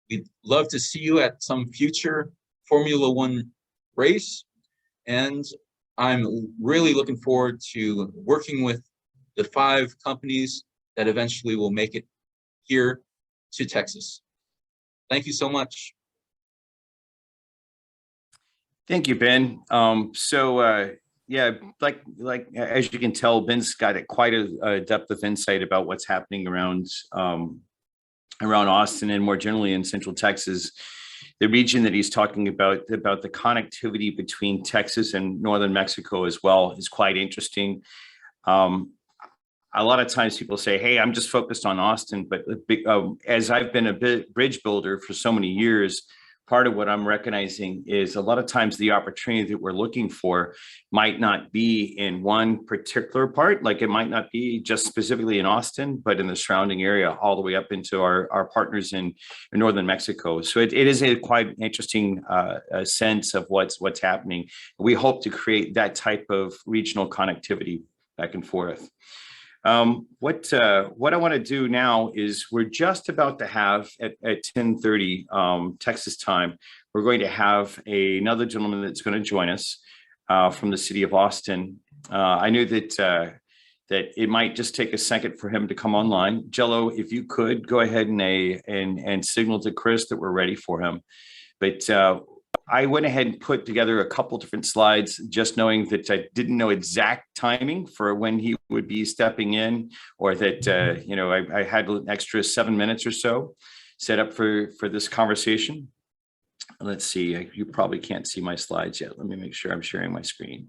We'd love to see you at some future Formula One race, and I'm really looking forward to working with the 5 companies that eventually will make it here to Texas. Thank you so much. Thank you, Ben. Yeah, like as you can tell, Ben's got quite a depth of insight about what's happening around Austin and more generally in Central Texas. The region that he's talking about the connectivity between Texas and northern Mexico as well is quite interesting. A lot of times people say, hey, I'm just focused on Austin, but as I've been a bridge builder for so many years, part of what I'm recognizing is a lot of times the opportunity that we're looking for might not be in one particular part, like it might not be just specifically in Austin, but in the surrounding area all the way up into our partners in northern Mexico. So it is a quite interesting sense of what's happening. We hope to create that type of regional connectivity back and forth. What I want to do now is we're just about to have at 10:30 Texas time, we're going to have another gentleman that's going to join us from the city of Austin. I knew that it might just take a second for him to come online. Jello, if you could go ahead and signal to Chris that we're ready for him. But I went ahead and put together a couple different slides, just knowing that I didn't know exact timing for when he would be stepping in, or that, I had an extra 7 minutes or so set up for this conversation. Let's see, you probably can't see my slides yet. Let me make sure I'm sharing my screen.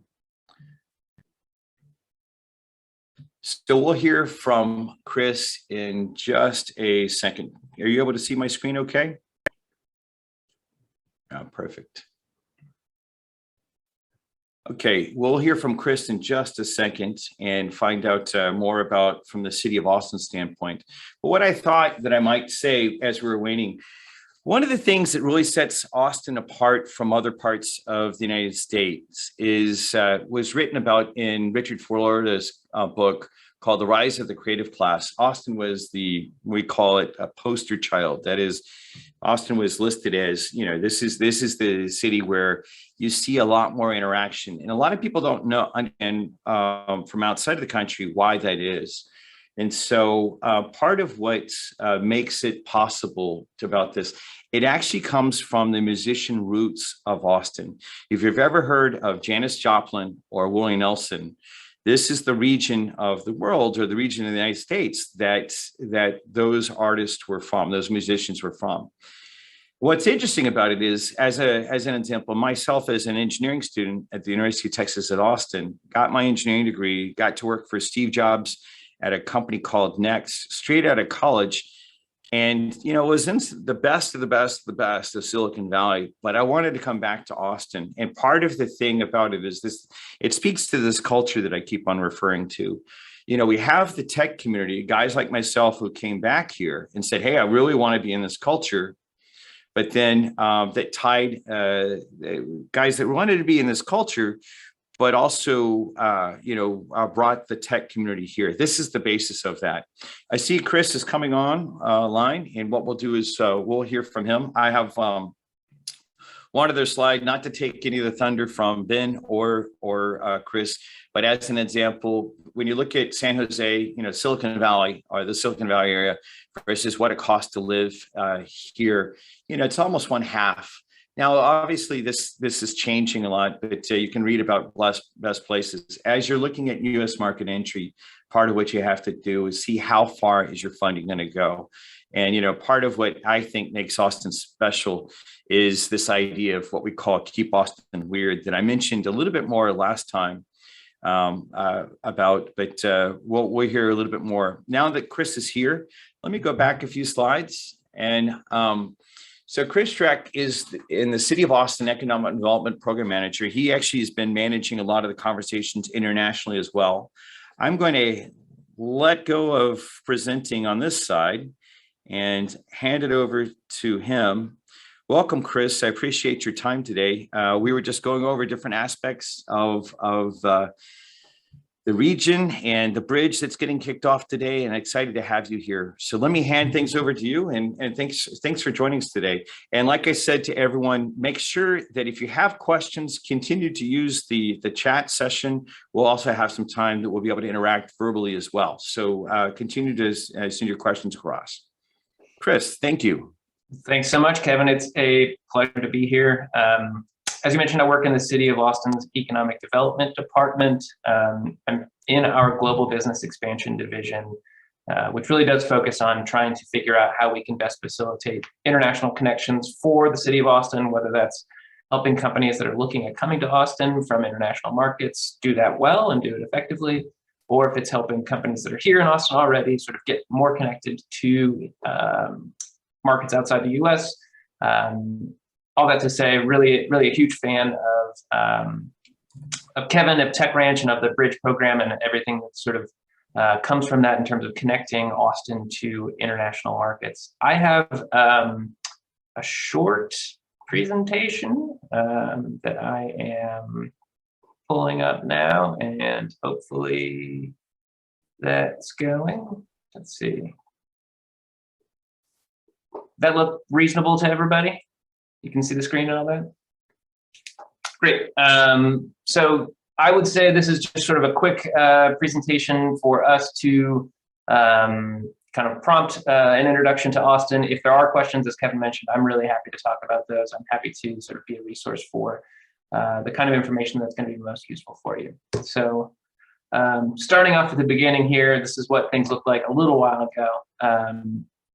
So we'll hear from Chris in just a second. Are you able to see my screen okay? Oh, perfect. Okay, we'll hear from Chris in just a second and find out more about from the city of Austin standpoint. But what I thought that I might say as we were waiting, one of the things that really sets Austin apart from other parts of the United States was written about in Richard Florida's book called The Rise of the Creative Class. Austin was we call it a poster child. That is, Austin was listed as, this is the city where you see a lot more interaction. And a lot of people don't know, and from outside of the country, why that is. And so part of what makes it possible about this, it actually comes from the musician roots of Austin. If you've ever heard of Janis Joplin or Willie Nelson, this is the region of the world, or the region of the United States that those artists were from, those musicians were from. What's interesting about it is, as an example, myself as an engineering student at the University of Texas at Austin, got my engineering degree, got to work for Steve Jobs at a company called Next, straight out of college. And, was in the best of the best of Silicon Valley, but I wanted to come back to Austin. And part of the thing about it is this, it speaks to this culture that I keep on referring to. We have the tech community, guys like myself who came back here and said, hey, I really want to be in this culture. But then that tied guys that wanted to be in this culture, but also, brought the tech community here. This is the basis of that. I see Chris is coming on line, and what we'll do is we'll hear from him. I have one other slide, not to take any of the thunder from Ben or Chris, but as an example, when you look at San Jose, Silicon Valley, or the Silicon Valley area, versus what it costs to live here, it's almost one half. Now, obviously, this is changing a lot, but you can read about best places. As you're looking at U.S. market entry, part of what you have to do is see how far is your funding going to go. And, part of what I think makes Austin special is this idea of what we call keep Austin weird, that I mentioned a little bit more last time about, but we'll hear a little bit more. Now that Chris is here, let me go back a few slides. And so Chris Schreck is in the City of Austin Economic Development Program Manager. He actually has been managing a lot of the conversations internationally as well. I'm going to let go of presenting on this side and hand it over to him. Welcome, Chris. I appreciate your time today. We were just going over different aspects of the region and the bridge that's getting kicked off today, and excited to have you here. So let me hand things over to you, and thanks for joining us today. And like I said to everyone, make sure that if you have questions, continue to use the chat session. We'll also have some time that we'll be able to interact verbally as well. So continue to send your questions across. Chris, thank you. Thanks so much, Kevin. It's a pleasure to be here. As you mentioned, I work in the City of Austin's Economic Development Department. I'm in our Global Business Expansion Division, which really does focus on trying to figure out how we can best facilitate international connections for the City of Austin, whether that's helping companies that are looking at coming to Austin from international markets do that well and do it effectively, or if it's helping companies that are here in Austin already sort of get more connected to markets outside the US. All that to say, really a huge fan of Kevin, of TechRanch, and of the Bridge program and everything that sort of comes from that in terms of connecting Austin to international markets. I have a short presentation that I am pulling up now, and hopefully that's going. Let's see. That look reasonable to everybody? You can see the screen and all that? Great. So I would say this is just sort of a quick presentation for us to kind of prompt an introduction to Austin. If there are questions, as Kevin mentioned, I'm really happy to talk about those. I'm happy to sort of be a resource for the kind of information that's going to be most useful for you. So starting off at the beginning here, this is what things looked like a little while ago.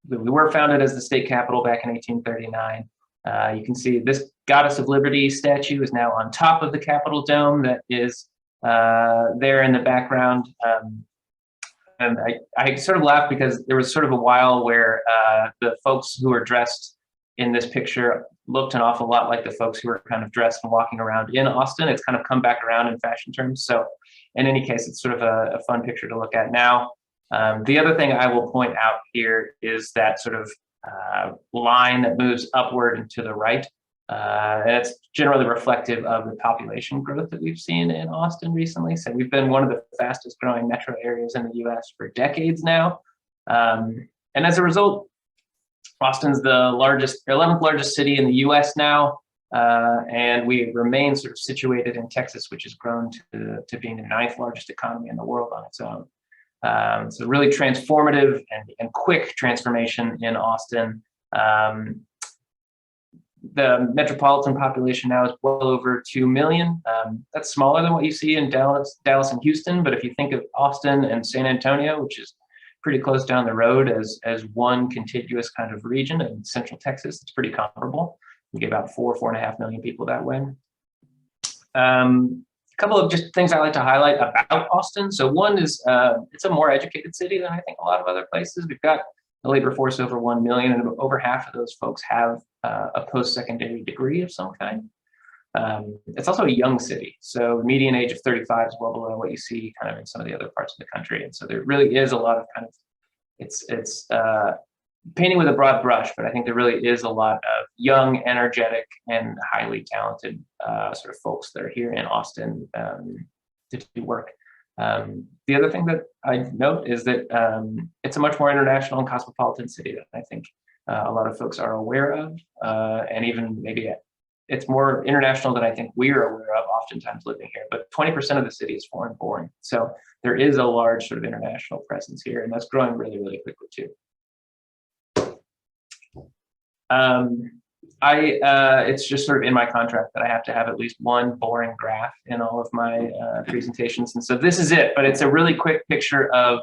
We were founded as the state capital back in 1839. You can see this Goddess of Liberty statue is now on top of the Capitol dome that is there in the background. And I sort of laugh because there was sort of a while where the folks who were dressed in this picture looked an awful lot like the folks who were kind of dressed and walking around in Austin. It's kind of come back around in fashion terms. So in any case, it's sort of a fun picture to look at now. The other thing I will point out here is that sort of line that moves upward and to the right. And it's generally reflective of the population growth that we've seen in Austin recently. So we've been one of the fastest growing metro areas in the US for decades now. And as a result, Austin's the 11th largest city in the US now. And we remain sort of situated in Texas, which has grown to being the 9th largest economy in the world on its own. So really transformative and quick transformation in Austin. The metropolitan population now is well over 2 million. That's smaller than what you see in Dallas and Houston. But if you think of Austin and San Antonio, which is pretty close down the road as one contiguous kind of region in central Texas, it's pretty comparable. We get about 4.5 million people that way. A couple of just things I like to highlight about Austin. So one is it's a more educated city than I think a lot of other places. We've got a labor force over 1 million, and over half of those folks have a post-secondary degree of some kind. It's also a young city. So median age of 35 is well below what you see kind of in some of the other parts of the country. And so there really is a lot of kind of, it's painting with a broad brush, but I think there really is a lot of young, energetic, and highly talented sort of folks that are here in Austin to do work. The other thing that I note is that it's a much more international and cosmopolitan city than I think a lot of folks are aware of, and even maybe it's more international than I think we're aware of oftentimes living here, but 20% of the city is foreign born. So there is a large sort of international presence here, and that's growing really, really quickly too. It's just sort of in my contract that I have to have at least one boring graph in all of my presentations. And so this is it, but it's a really quick picture of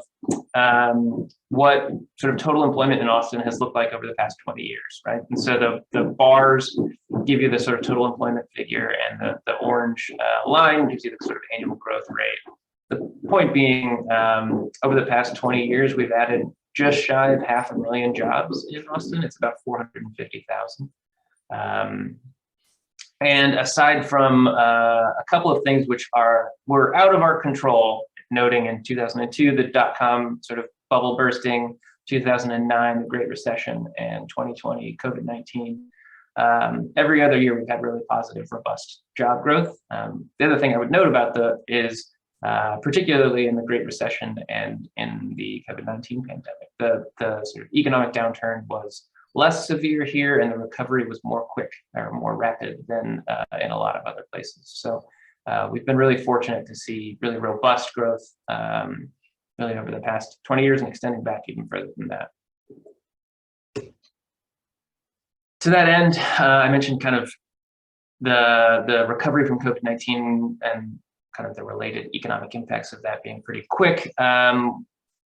what sort of total employment in Austin has looked like over the past 20 years, right? And so the bars give you the sort of total employment figure, and the orange line gives you the sort of annual growth rate. The point being, over the past 20 years, we've added just shy of 500,000 jobs in Austin. It's about 450,000. And aside from a couple of things which were out of our control, noting in 2002, the dot-com sort of bubble bursting, 2009, the Great Recession, and 2020, COVID-19. Every other year, we've had really positive, robust job growth. The other thing I would note about is particularly in the Great Recession and in the COVID-19 pandemic, the sort of economic downturn was less severe here, and the recovery was more quick or more rapid than in a lot of other places. So we've been really fortunate to see really robust growth really over the past 20 years and extending back even further than that. To that end, I mentioned kind of the recovery from COVID-19 and kind of the related economic impacts of that being pretty quick.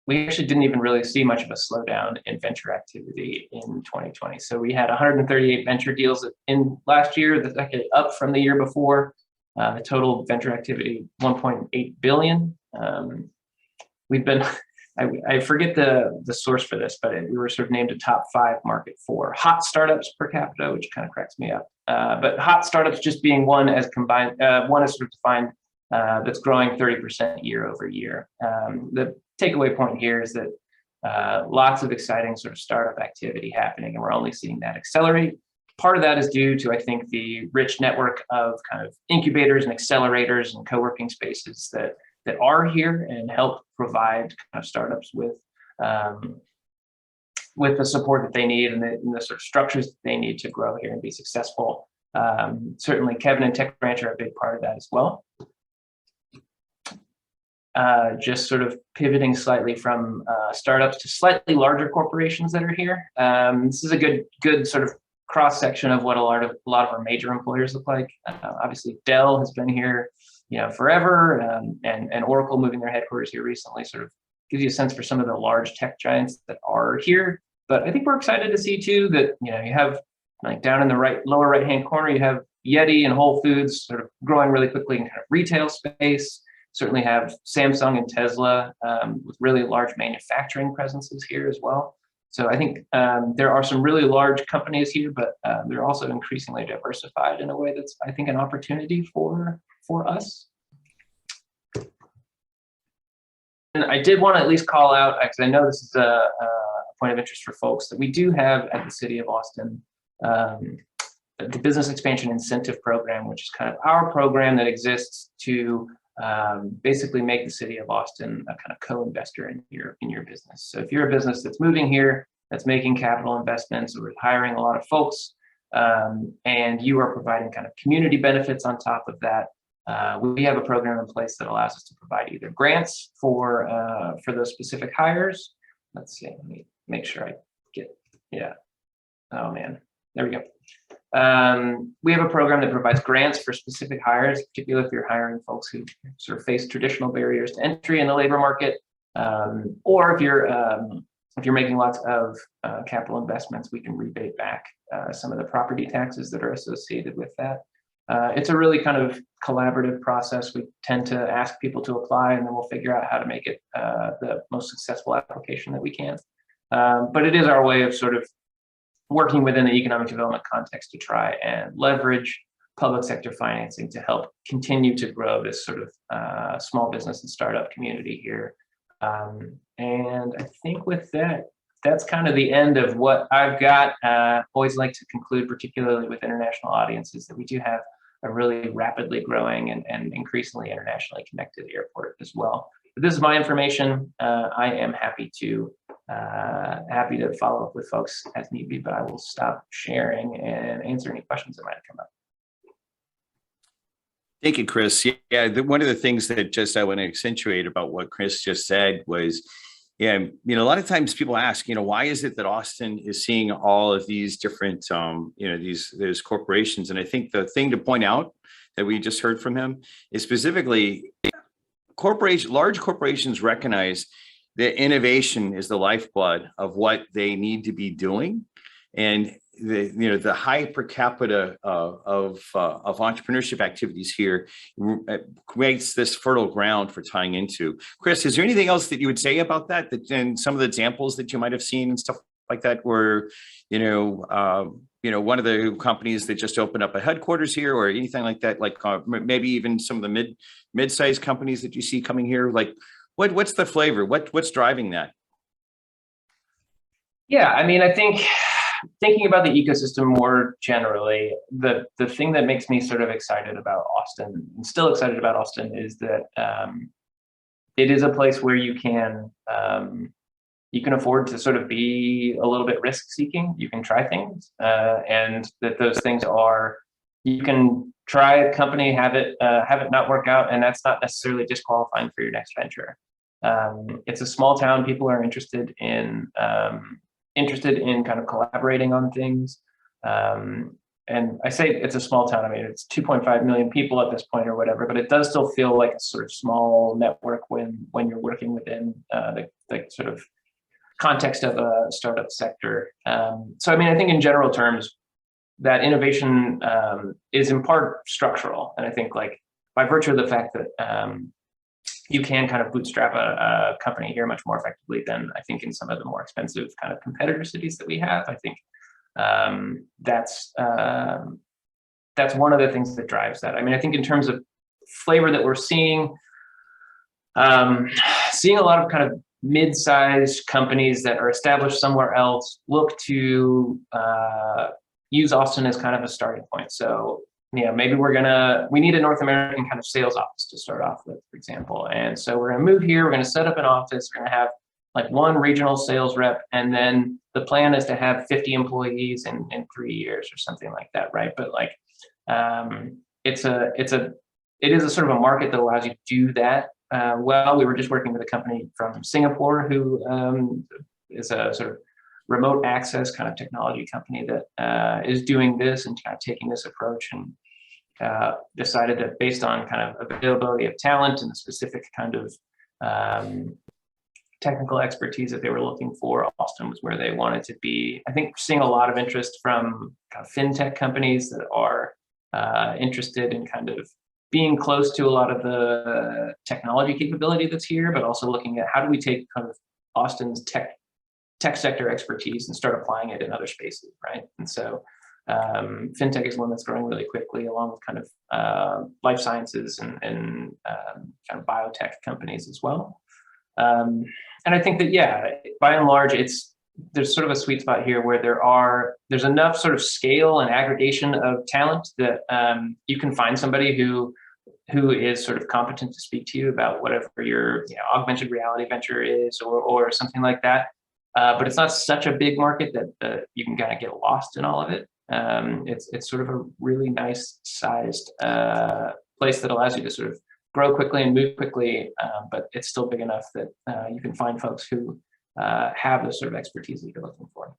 We actually didn't even really see much of a slowdown in venture activity in 2020. So we had 138 venture deals in last year, that's actually up from the year before. The total venture activity, 1.8 billion. We've been, I forget the source for this, but we were sort of named a top 5 market for hot startups per capita, which kind of cracks me up. But hot startups just being one as sort of defined that's growing 30% year over year. The takeaway point here is that lots of exciting sort of startup activity happening, and we're only seeing that accelerate. Part of that is due to, I think, the rich network of kind of incubators and accelerators and co-working spaces that are here and help provide kind of startups with the support that they need and the sort of structures that they need to grow here and be successful. Certainly, Kevin and TechRanch are a big part of that as well. just sort of pivoting slightly from startups to slightly larger corporations that are here. This is a good sort of cross section of what a lot of our major employers look like. Obviously, Dell has been here, forever, and Oracle moving their headquarters here recently sort of gives you a sense for some of the large tech giants that are here. But I think we're excited to see too that you have like down in the lower right hand corner, you have Yeti and Whole Foods sort of growing really quickly in kind of retail space. Certainly have Samsung and Tesla with really large manufacturing presences here as well. So I think there are some really large companies here, but they're also increasingly diversified in a way that's, I think, an opportunity for us. And I did want to at least call out, because I know this is a point of interest for folks, that we do have at the City of Austin the Business Expansion Incentive Program, which is kind of our program that exists to basically make the City of Austin a kind of co-investor in your business. So if you're a business that's moving here, that's making capital investments, or hiring a lot of folks, and you are providing kind of community benefits on top of that, we have a program in place that allows us to provide either grants for those specific hires. Let's see, let me make sure I get, oh man, there we go. We have a program that provides grants for specific hires, particularly if you're hiring folks who sort of face traditional barriers to entry in the labor market, or if you're making lots of capital investments, we can rebate back some of the property taxes that are associated with that. It's a really kind of collaborative process. We tend to ask people to apply, and then we'll figure out how to make it the most successful application that we can. But it is our way of sort of working within the economic development context to try and leverage public sector financing to help continue to grow this sort of small business and startup community here. And I think with that, that's kind of the end of what I've got. Always like to conclude, particularly with international audiences, that we do have a really rapidly growing and increasingly internationally connected airport as well. But this is my information. I am happy to follow up with folks as need be, but I will stop sharing and answer any questions that might come up. Thank you, Chris. Yeah, one of the things that just I want to accentuate about what Chris just said was, a lot of times people ask, why is it that Austin is seeing all of these different, these corporations? And I think the thing to point out that we just heard from him is specifically large corporations recognize that innovation is the lifeblood of what they need to be doing. And the high per capita of entrepreneurship activities here creates this fertile ground for tying into. Chris, is there anything else that you would say about that? And some of the examples that you might have seen and stuff like that, where one of the companies that just opened up a headquarters here, or anything like that, like maybe even some of the mid-sized companies that you see coming here, like what's the flavor? What's driving that? Yeah, I mean, I think thinking about the ecosystem more generally, the thing that makes me sort of excited about Austin, and still excited about Austin, is that it is a place where you can afford to sort of be a little bit risk-seeking. You can try things, and that those things are, you can try a company, have it not work out, and that's not necessarily disqualifying for your next venture. It's a small town. People are interested in kind of collaborating on things. And I say it's a small town. I mean, it's 2.5 million people at this point or whatever, but it does still feel like a sort of small network when you're working within the sort of context of a startup sector. So, I mean, I think in general terms, that innovation is in part structural. And I think, like, by virtue of the fact that you can kind of bootstrap a company here much more effectively than I think in some of the more expensive kind of competitor cities that we have. I think that's one of the things that drives that. I mean, I think in terms of flavor that we're seeing a lot of kind of mid-sized companies that are established somewhere else look to use Austin as kind of a starting point. So, maybe we need a North American kind of sales office to start off with, for example. And so we're going to move here, we're going to set up an office, we're going to have like one regional sales rep, and then the plan is to have 50 employees in 3 years or something like that, right? But like, it is a sort of a market that allows you to do that well. We were just working with a company from Singapore who is a sort of remote access kind of technology company that is doing this and kind of taking this approach, and decided that based on kind of availability of talent and the specific kind of technical expertise that they were looking for, Austin was where they wanted to be. I think we're seeing a lot of interest from kind of fintech companies that are interested in kind of being close to a lot of the technology capability that's here, but also looking at how do we take kind of Austin's tech sector expertise and start applying it in other spaces, right? And so fintech is one that's growing really quickly, along with kind of life sciences and kind of biotech companies as well. And I think that, yeah, by and large, there's sort of a sweet spot here where there's enough sort of scale and aggregation of talent that you can find somebody who is sort of competent to speak to you about whatever your augmented reality venture is or something like that. But it's not such a big market that you can kind of get lost in all of it. It's sort of a really nice sized place that allows you to sort of grow quickly and move quickly, but it's still big enough that you can find folks who have the sort of expertise that you're looking for.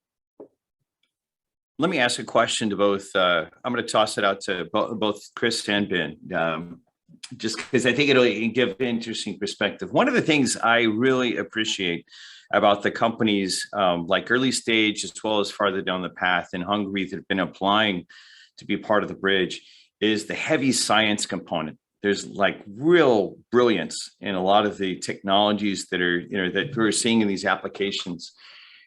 Let me ask a question to both. I'm going to toss it out to both Chris and Ben, just because I think it'll give an interesting perspective. One of the things I really appreciate about the companies like early stage as well as farther down the path in Hungary that have been applying to be part of the bridge is the heavy science component. There's like real brilliance in a lot of the technologies that are, that we're seeing in these applications.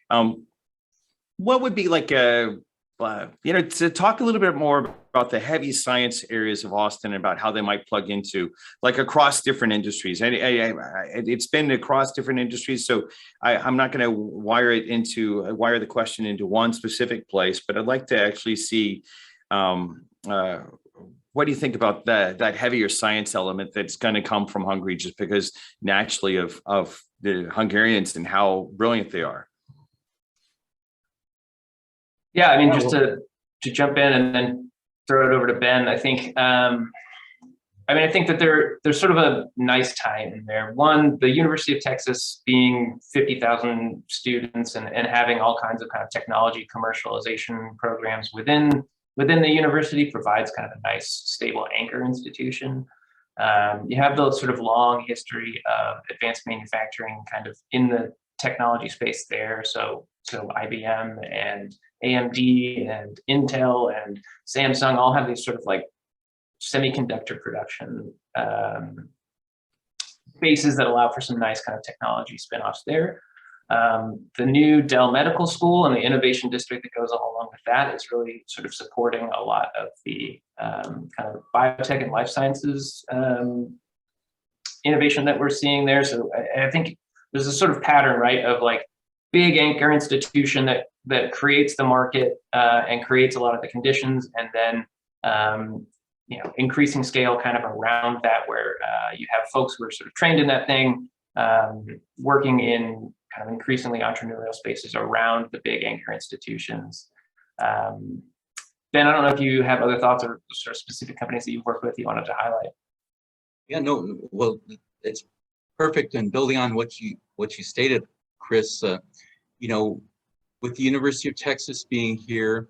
What would be like to talk a little bit more about the heavy science areas of Austin and about how they might plug into like across different industries. It's been across different industries, so I'm not going to wire the question into one specific place, but I'd like to actually see what do you think about that heavier science element that's going to come from Hungary, just because naturally of the Hungarians and how brilliant they are? Yeah, I mean, just to jump in and then throw it over to Ben, I think, I think that there's sort of a nice tie in there. One, the University of Texas being 50,000 students and having all kinds of kind of technology commercialization programs within the university provides kind of a nice, stable anchor institution. You have the sort of long history of advanced manufacturing kind of in the technology space there. So IBM and AMD and Intel and Samsung all have these sort of like semiconductor production bases that allow for some nice kind of technology spinoffs there. The new Dell Medical School and the innovation district that goes along with that is really sort of supporting a lot of the kind of biotech and life sciences innovation that we're seeing there. So I think there's a sort of pattern, right, of like big anchor institution that creates the market and creates a lot of the conditions, and then increasing scale kind of around that, where you have folks who are sort of trained in that thing, working in kind of increasingly entrepreneurial spaces around the big anchor institutions. Ben, I don't know if you have other thoughts or sort of specific companies that you've worked with you wanted to highlight. Yeah, no, well, it's perfect. And building on what you stated, Chris, with the University of Texas being here,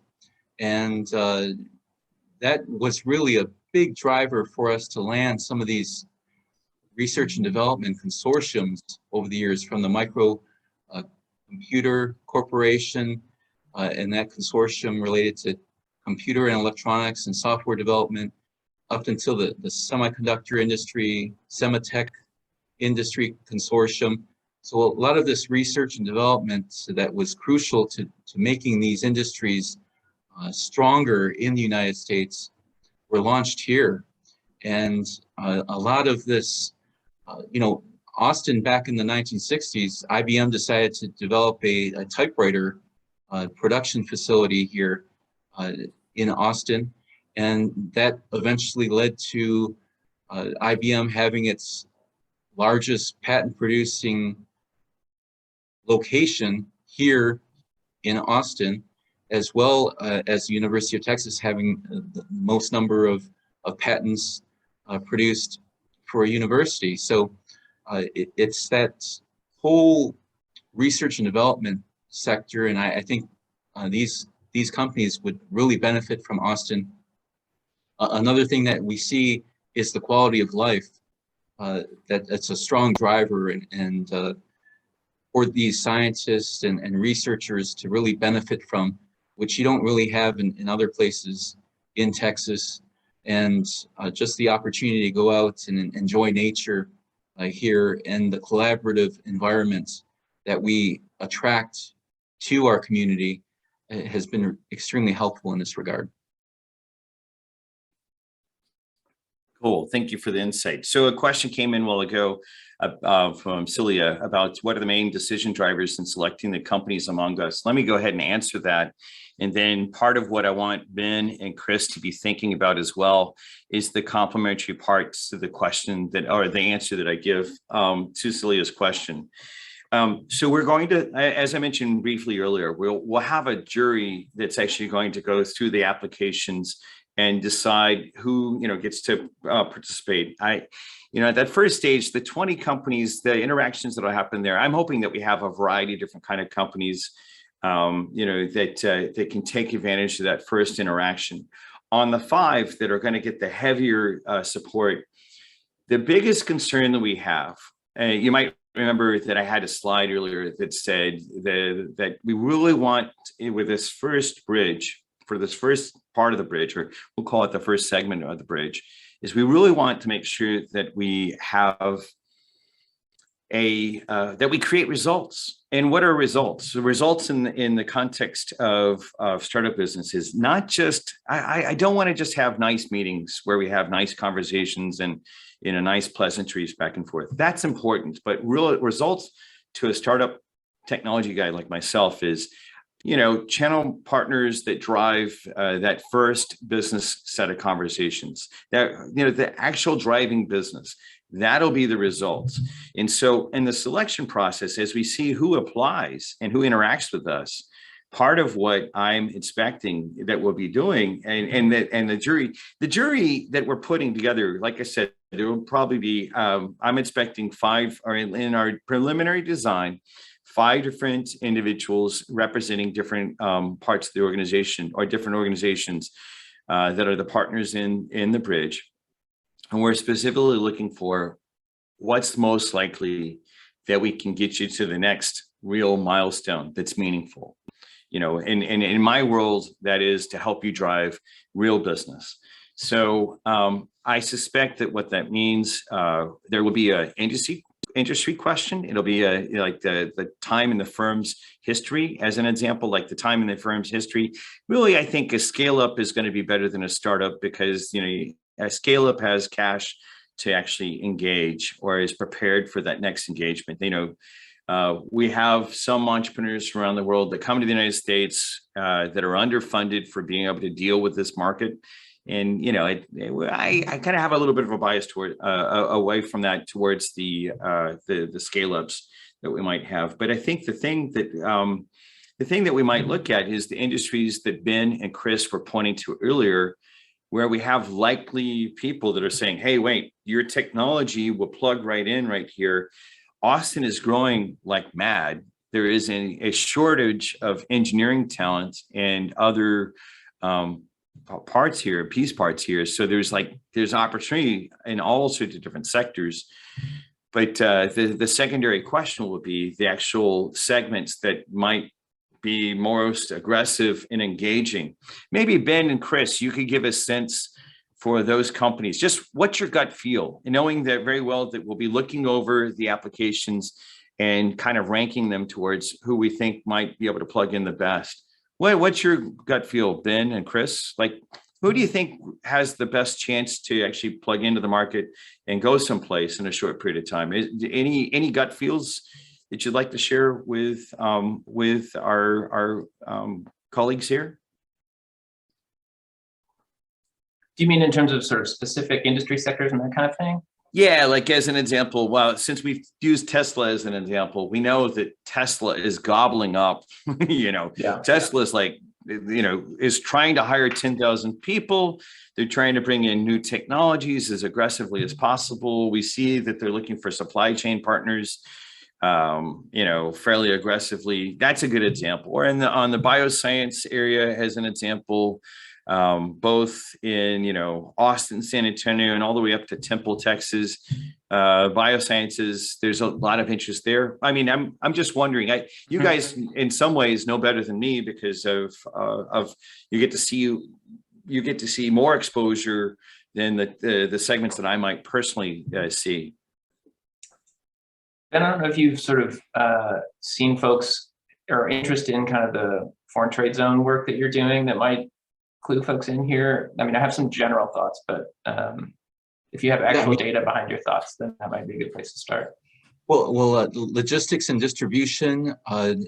and that was really a big driver for us to land some of these research and development consortiums over the years, from the Micro Computer Corporation and that consortium related to computer and electronics and software development, up until the semiconductor industry, Sematech industry consortium. So a lot of this research and development that was crucial to making these industries stronger in the United States were launched here. And a lot of this, Austin back in the 1960s, IBM decided to develop a typewriter production facility here in Austin. And that eventually led to IBM having its largest patent producing location here in Austin, as well as the University of Texas having the most number of patents produced for a university. So it's that whole research and development sector, and I think these companies would really benefit from Austin. Another thing that we see is the quality of life. That's a strong driver and for these scientists and researchers to really benefit from, which you don't really have in other places in Texas. And just the opportunity to go out and enjoy nature here, and the collaborative environment that we attract to our community has been extremely helpful in this regard. Cool. Thank you for the insight. So a question came in a while ago from Celia about what are the main decision drivers in selecting the companies among us. Let me go ahead and answer that. And then part of what I want Ben and Chris to be thinking about as well is the complementary parts to the question that, or the answer that I give to Celia's question. So we're going to, as I mentioned briefly earlier, we'll have a jury that's actually going to go through the applications and decide who gets to participate. At that first stage, the 20 companies, the interactions that will happen there, I'm hoping that we have a variety of different kind of companies, that can take advantage of that first interaction. On the 5 that are going to get the heavier support, the biggest concern that we have, you might remember that I had a slide earlier that said that we really want, with this first bridge, for this first part of the bridge, or we'll call it the first segment of the bridge, is we really want to make sure that we have that we create results. And what are results? The results in the context of startup businesses, not just, I don't want to just have nice meetings where we have nice conversations and nice pleasantries back and forth. That's important, but real results to a startup technology guy like myself is, channel partners that drive that first business set of conversations, that, the actual driving business, that'll be the results. And so in the selection process, as we see who applies and who interacts with us, part of what I'm expecting that we'll be doing, and the jury that we're putting together, like I said, there will probably be, I'm expecting 5, or in our preliminary design, 5 different individuals representing different parts of the organization, or different organizations that are the partners in the bridge. And we're specifically looking for what's most likely that we can get you to the next real milestone that's meaningful. In my world, that is to help you drive real business. So I suspect that what that means, there will be an industry question. It'll be like the time in the firm's history, as an example, like the time in the firm's history. Really, I think a scale up is going to be better than a startup, because a scale up has cash to actually engage, or is prepared for that next engagement. We have some entrepreneurs around the world that come to the United States that are underfunded for being able to deal with this market. And, I kind of have a little bit of a bias toward away from that towards the scale ups that we might have. But I think the thing that we might look at is the industries that Ben and Chris were pointing to earlier, where we have likely people that are saying, hey, wait, your technology will plug right in right here. Austin is growing like mad. There is a shortage of engineering talent and other parts here, piece parts here. So there's opportunity in all sorts of different sectors. But the secondary question will be the actual segments that might be most aggressive and engaging. Maybe Ben and Chris, you could give a sense for those companies. Just what's your gut feel? And knowing that very well that we'll be looking over the applications and kind of ranking them towards who we think might be able to plug in the best. What's your gut feel, Ben and Chris? Like, who do you think has the best chance to actually plug into the market and go someplace in a short period of time? Any gut feels that you'd like to share with our colleagues here? Do you mean in terms of sort of specific industry sectors and that kind of thing? Yeah, like as an example, well, since we've used Tesla as an example, we know that Tesla is gobbling up, Tesla's like is trying to hire 10,000 people. They're trying to bring in new technologies as aggressively as possible. We see that they're looking for supply chain partners, fairly aggressively. That's a good example. Or on the bioscience area as an example, both in, Austin, San Antonio, and all the way up to Temple, Texas. Biosciences, there's a lot of interest there. I mean, I'm just wondering, you guys in some ways know better than me because of you get to see more exposure than the segments that I might personally see. And I don't know if you've sort of seen folks or interested in kind of the foreign trade zone work that you're doing that might clue folks in here. I mean, I have some general thoughts, but if you have actual data behind your thoughts, then that might be a good place to start. Well, logistics and distribution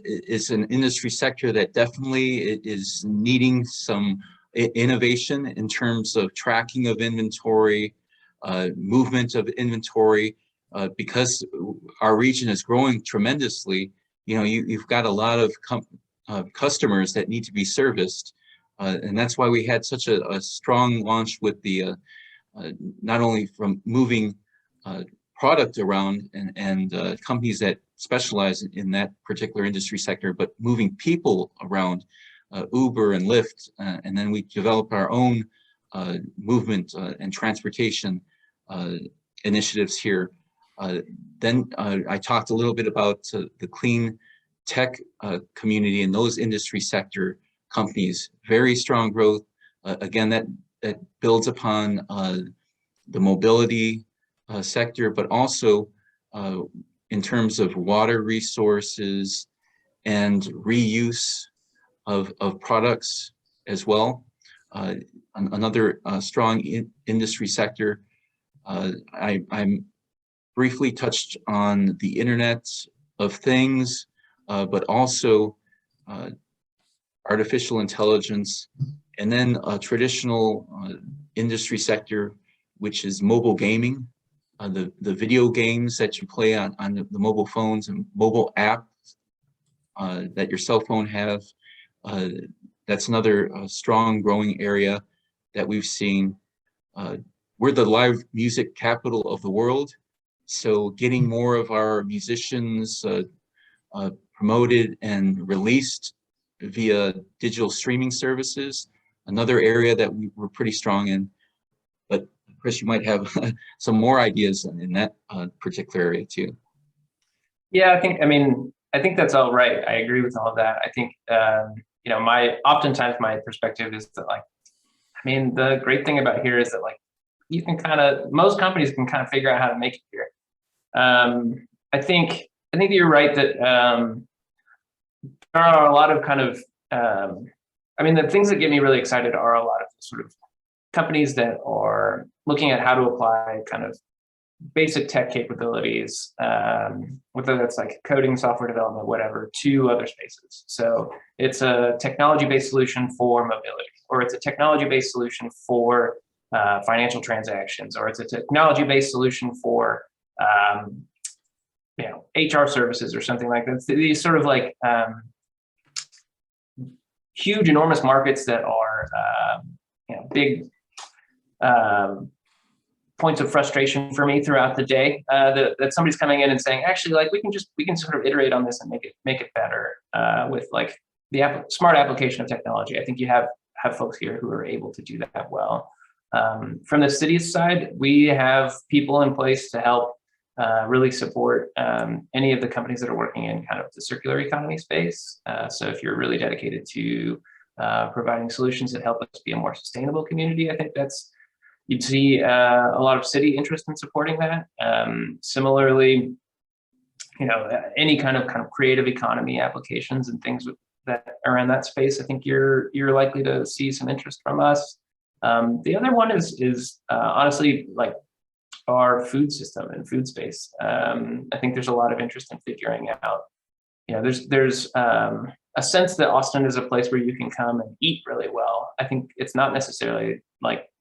is an industry sector that definitely is needing some innovation in terms of tracking of inventory, movement of inventory, because our region is growing tremendously. You've got a lot of customers that need to be serviced, and that's why we had such a strong launch with the not only from moving product around and companies that specialize in that particular industry sector, but moving people around, Uber and Lyft, and then we developed our own movement and transportation initiatives here. Then I talked a little bit about the clean tech community and those industry sector companies. Very strong growth. Again, that builds upon the mobility sector, but also in terms of water resources and reuse of products as well. Another strong industry sector. I'm briefly touched on the Internet of Things, but also artificial intelligence, and then a traditional industry sector, which is mobile gaming, the video games that you play on the mobile phones and mobile apps that your cell phone have. That's another strong growing area that we've seen. We're the live music capital of the world, so getting more of our musicians promoted and released via digital streaming services, another area that we're pretty strong in. But Chris, you might have some more ideas in that particular area too. Yeah, I think that's all right. I agree with all of that. I think, oftentimes my perspective is that the great thing about here is that you can most companies can kind of figure out how to make it here. I think you're right that there are a lot of the things that get me really excited are a lot of sort of companies that are looking at how to apply kind of basic tech capabilities, whether that's coding, software development, whatever, to other spaces. So it's a technology-based solution for mobility, or it's a technology-based solution for financial transactions, or it's a technology-based solution for HR services or something like that. These sort of huge, enormous markets that are big points of frustration for me throughout the day, that somebody's coming in and saying, actually, we can sort of iterate on this and make it better with the smart application of technology. I think you have folks here who are able to do that well. From the city's side, we have people in place to help really support any of the companies that are working in kind of the circular economy space. So if you're really dedicated to providing solutions that help us be a more sustainable community, I think you'd see a lot of city interest in supporting that. Similarly, any kind of creative economy applications and things that are in that space, I think you're likely to see some interest from us. The other one is honestly our food system and food space. I think there's a lot of interest in figuring out, there's a sense that Austin is a place where you can come and eat really well. I think it's not necessarily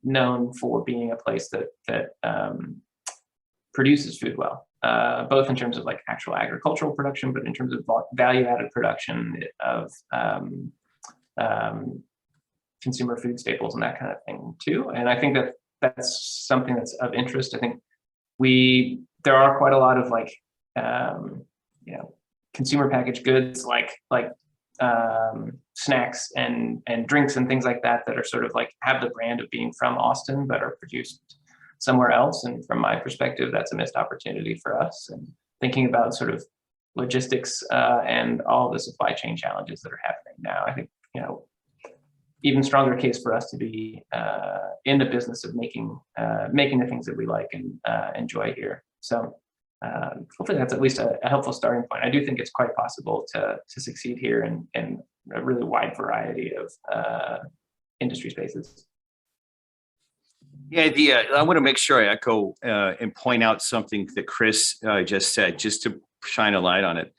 known for being a place that produces food well, both in terms of actual agricultural production, but in terms of value-added production of consumer food staples and that kind of thing too. And I think that that's something that's of interest. I think there are quite a lot of like, consumer packaged goods like snacks and drinks and things like that are sort of like have the brand of being from Austin but are produced somewhere else. And from my perspective, that's a missed opportunity for us. And thinking about sort of logistics and all the supply chain challenges that are happening now, I think, even stronger case for us to be in the business of making the things that we like and enjoy here. So hopefully that's at least a helpful starting point. I do think it's quite possible to succeed here in a really wide variety of industry spaces. Yeah, I want to make sure I echo and point out something that Chris just said, just to shine a light on it.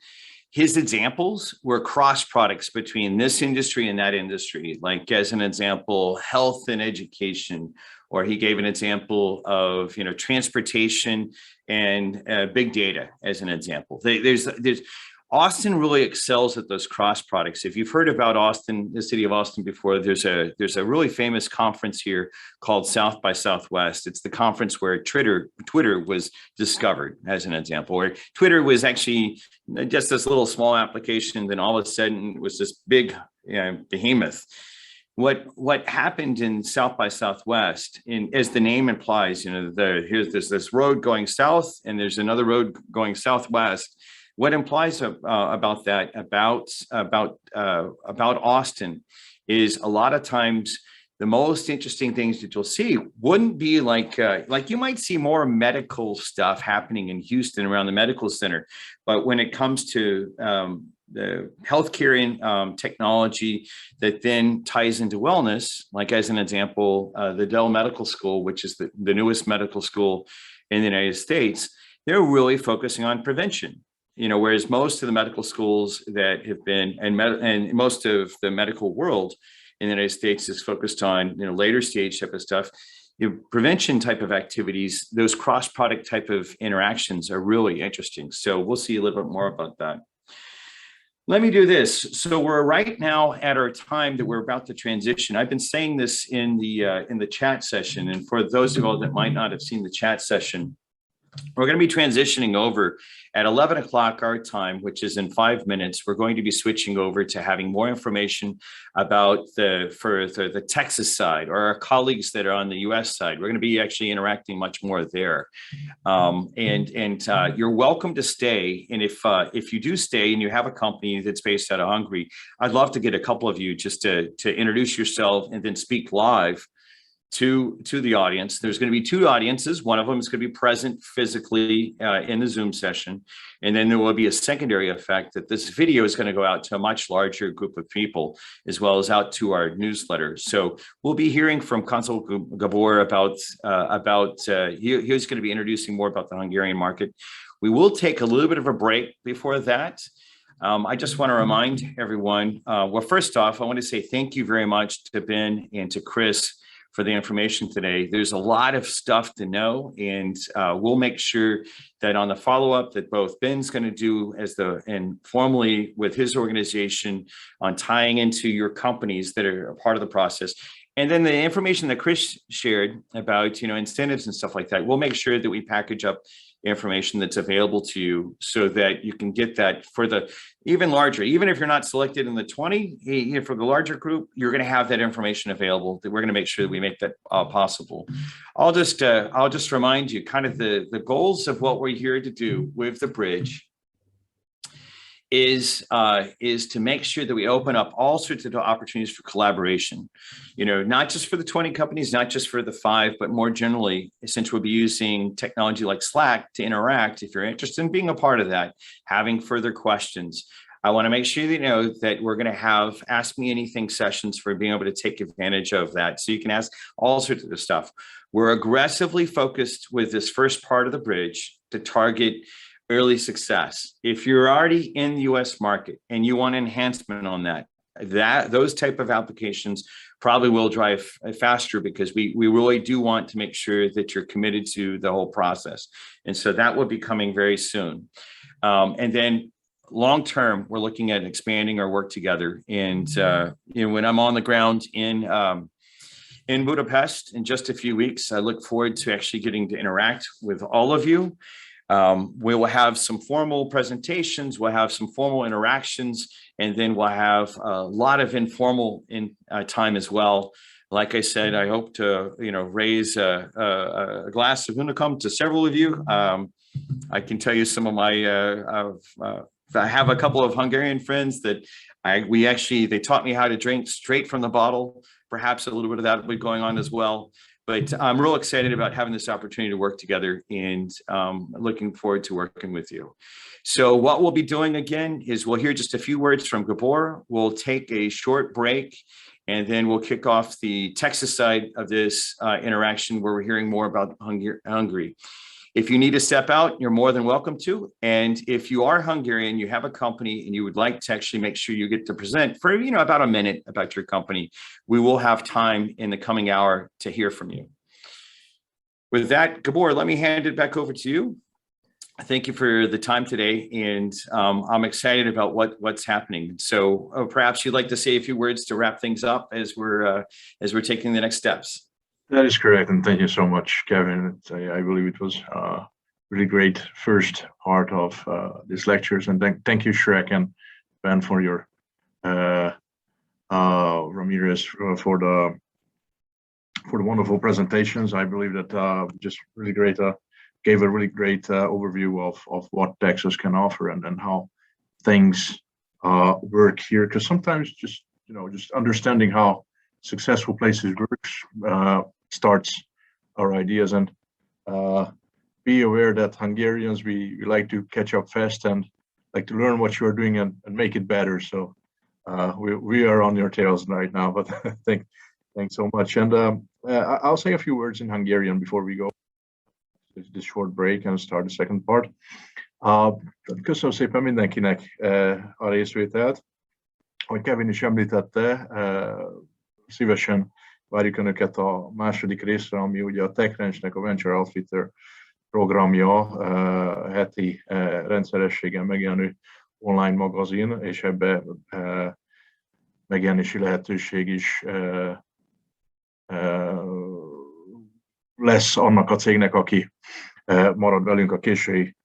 His examples were cross products between this industry and that industry, like as an example, health and education, or he gave an example of transportation and big data as an example. There's Austin really excels at those cross products. If you've heard about Austin, the city of Austin before, there's a really famous conference here called South by Southwest. It's the conference where Twitter was discovered, as an example, where Twitter was actually just this little small application. Then all of a sudden it was this big behemoth. What happened in South by Southwest, as the name implies, there's this road going south and there's another road going southwest. What implies about Austin is a lot of times the most interesting things that you'll see wouldn't be like you might see more medical stuff happening in Houston around the medical center, but when it comes to the healthcare and technology that then ties into wellness, like as an example, the Dell Medical School, which is the newest medical school in the United States, they're really focusing on prevention. Whereas most of the medical schools that have been, and most of the medical world in the United States is focused on, later stage type of stuff, prevention type of activities, those cross-product type of interactions are really interesting. So we'll see a little bit more about that. Let me do this. So we're right now at our time that we're about to transition. I've been saying this in the chat session, and for those of you that might not have seen the chat session, we're going to be transitioning over at 11 o'clock our time, which is in 5 minutes. We're going to be switching over to having more information about the Texas side, or our colleagues that are on the US side. We're going to be actually interacting much more there. You're welcome to stay. And if you do stay and you have a company that's based out of Hungary, I'd love to get a couple of you just to introduce yourself and then speak live to the audience. There's going to be two audiences. One of them is going to be present physically in the Zoom session. And then there will be a secondary effect that this video is going to go out to a much larger group of people, as well as out to our newsletter. So we'll be hearing from Consul Gábor about he's going to be introducing more about the Hungarian market. We will take a little bit of a break before that. I just want to remind everyone, well, first off, I want to say thank you very much to Ben and to Chris for the information today. There's a lot of stuff to know, and we'll make sure that on the follow-up that both Ben's going to do and formally with his organization on tying into your companies that are a part of the process. And then the information that Chris shared about, incentives and stuff like that, we'll make sure that we package up information that's available to you so that you can get that for the even larger, even if you're not selected in the 20, for the larger group, you're going to have that information available. That we're going to make sure that we make that possible. I'll just remind you kind of the goals of what we're here to do with the bridge is to make sure that we open up all sorts of opportunities for collaboration, not just for the 20 companies, not just for the 5, but more generally, since we'll be using technology like Slack to interact. If you're interested in being a part of that, having further questions, I want to make sure that you know that we're going to have Ask Me Anything sessions for being able to take advantage of that. So you can ask all sorts of stuff. We're aggressively focused with this first part of the bridge to target early success. If you're already in the US market and you want enhancement on those type of applications probably will drive faster, because we really do want to make sure that you're committed to the whole process. And so that will be coming very soon. And then long term, we're looking at expanding our work together. And when I'm on the ground in Budapest in just a few weeks, I look forward to actually getting to interact with all of you. We will have some formal presentations, we'll have some formal interactions, and then we'll have a lot of informal time as well. Like I said, I hope to, raise a glass of Unicum to several of you. I can tell you some of my, I have a couple of Hungarian friends that they taught me how to drink straight from the bottle. Perhaps a little bit of that will be going on as well. But I'm real excited about having this opportunity to work together, and looking forward to working with you. So what we'll be doing again is we'll hear just a few words from Gábor. We'll take a short break, and then we'll kick off the Texas side of this interaction where we're hearing more about Hungary. If you need to step out, you're more than welcome to. And if you are Hungarian, you have a company and you would like to actually make sure you get to present for, about a minute about your company, we will have time in the coming hour to hear from you. With that, Gábor, let me hand it back over to you. Thank you for the time today. And I'm excited about what's happening. So perhaps you'd like to say a few words to wrap things up as we're taking the next steps. That is correct, and thank you so much, Kevin. I believe it was a really great first part of these lectures, and thank you, Schreck and Ben, for your Ramirez for the wonderful presentations. I believe that just really great gave a really great overview of what Texas can offer and how things work here. Because sometimes just understanding how successful places works starts our ideas, and be aware that Hungarians, we like to catch up fast and like to learn what you are doing and make it better. So we are on your tails right now, but thanks so much. And I'll say a few words in Hungarian before we go this short break and start the second part. Köszönöm szépen mindenkinek a részvételt. Ahogy Kevin is említette, szívesen várjuk Önöket a második részre, ami ugye a TechRanchnek a Venture Outfitter programja, heti rendszerességgel megjelenő online magazin, és ebbe megjelenési lehetőség is lesz annak a cégnek, aki marad velünk a késői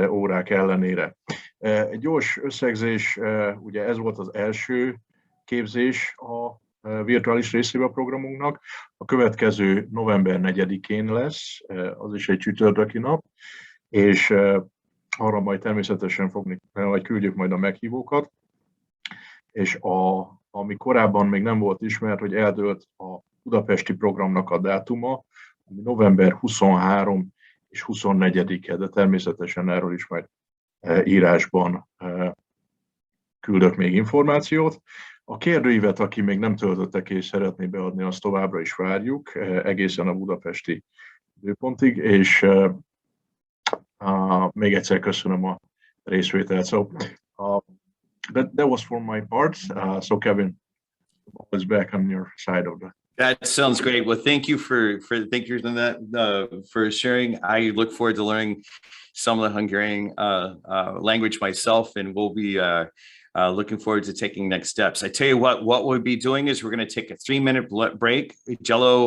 órák ellenére. Egy gyors összegzés, ugye ez volt az első képzés a virtuális részében a programunknak. A következő november 4-én lesz, az is egy csütörtöki nap, és arra majd természetesen küldjük majd a meghívókat. És ami korábban még nem volt ismert, hogy eldőlt a budapesti programnak a dátuma, ami november 23 és 24-e, de természetesen erről is majd írásban küldök még információt. A kérdőívet, aki még nem töltötte ki és szeretné beadni, azt továbbra is várjuk, egészen a budapesti időpontig, és még egyszer köszönöm a részvételt. So that was for my part. So Kevin, is back on your side of that. That sounds great. Well, thank you for sharing. I look forward to learning some of the Hungarian language myself, and we'll be looking forward to taking next steps. I tell you what we'll be doing is we're going to take a 3-minute break. Jello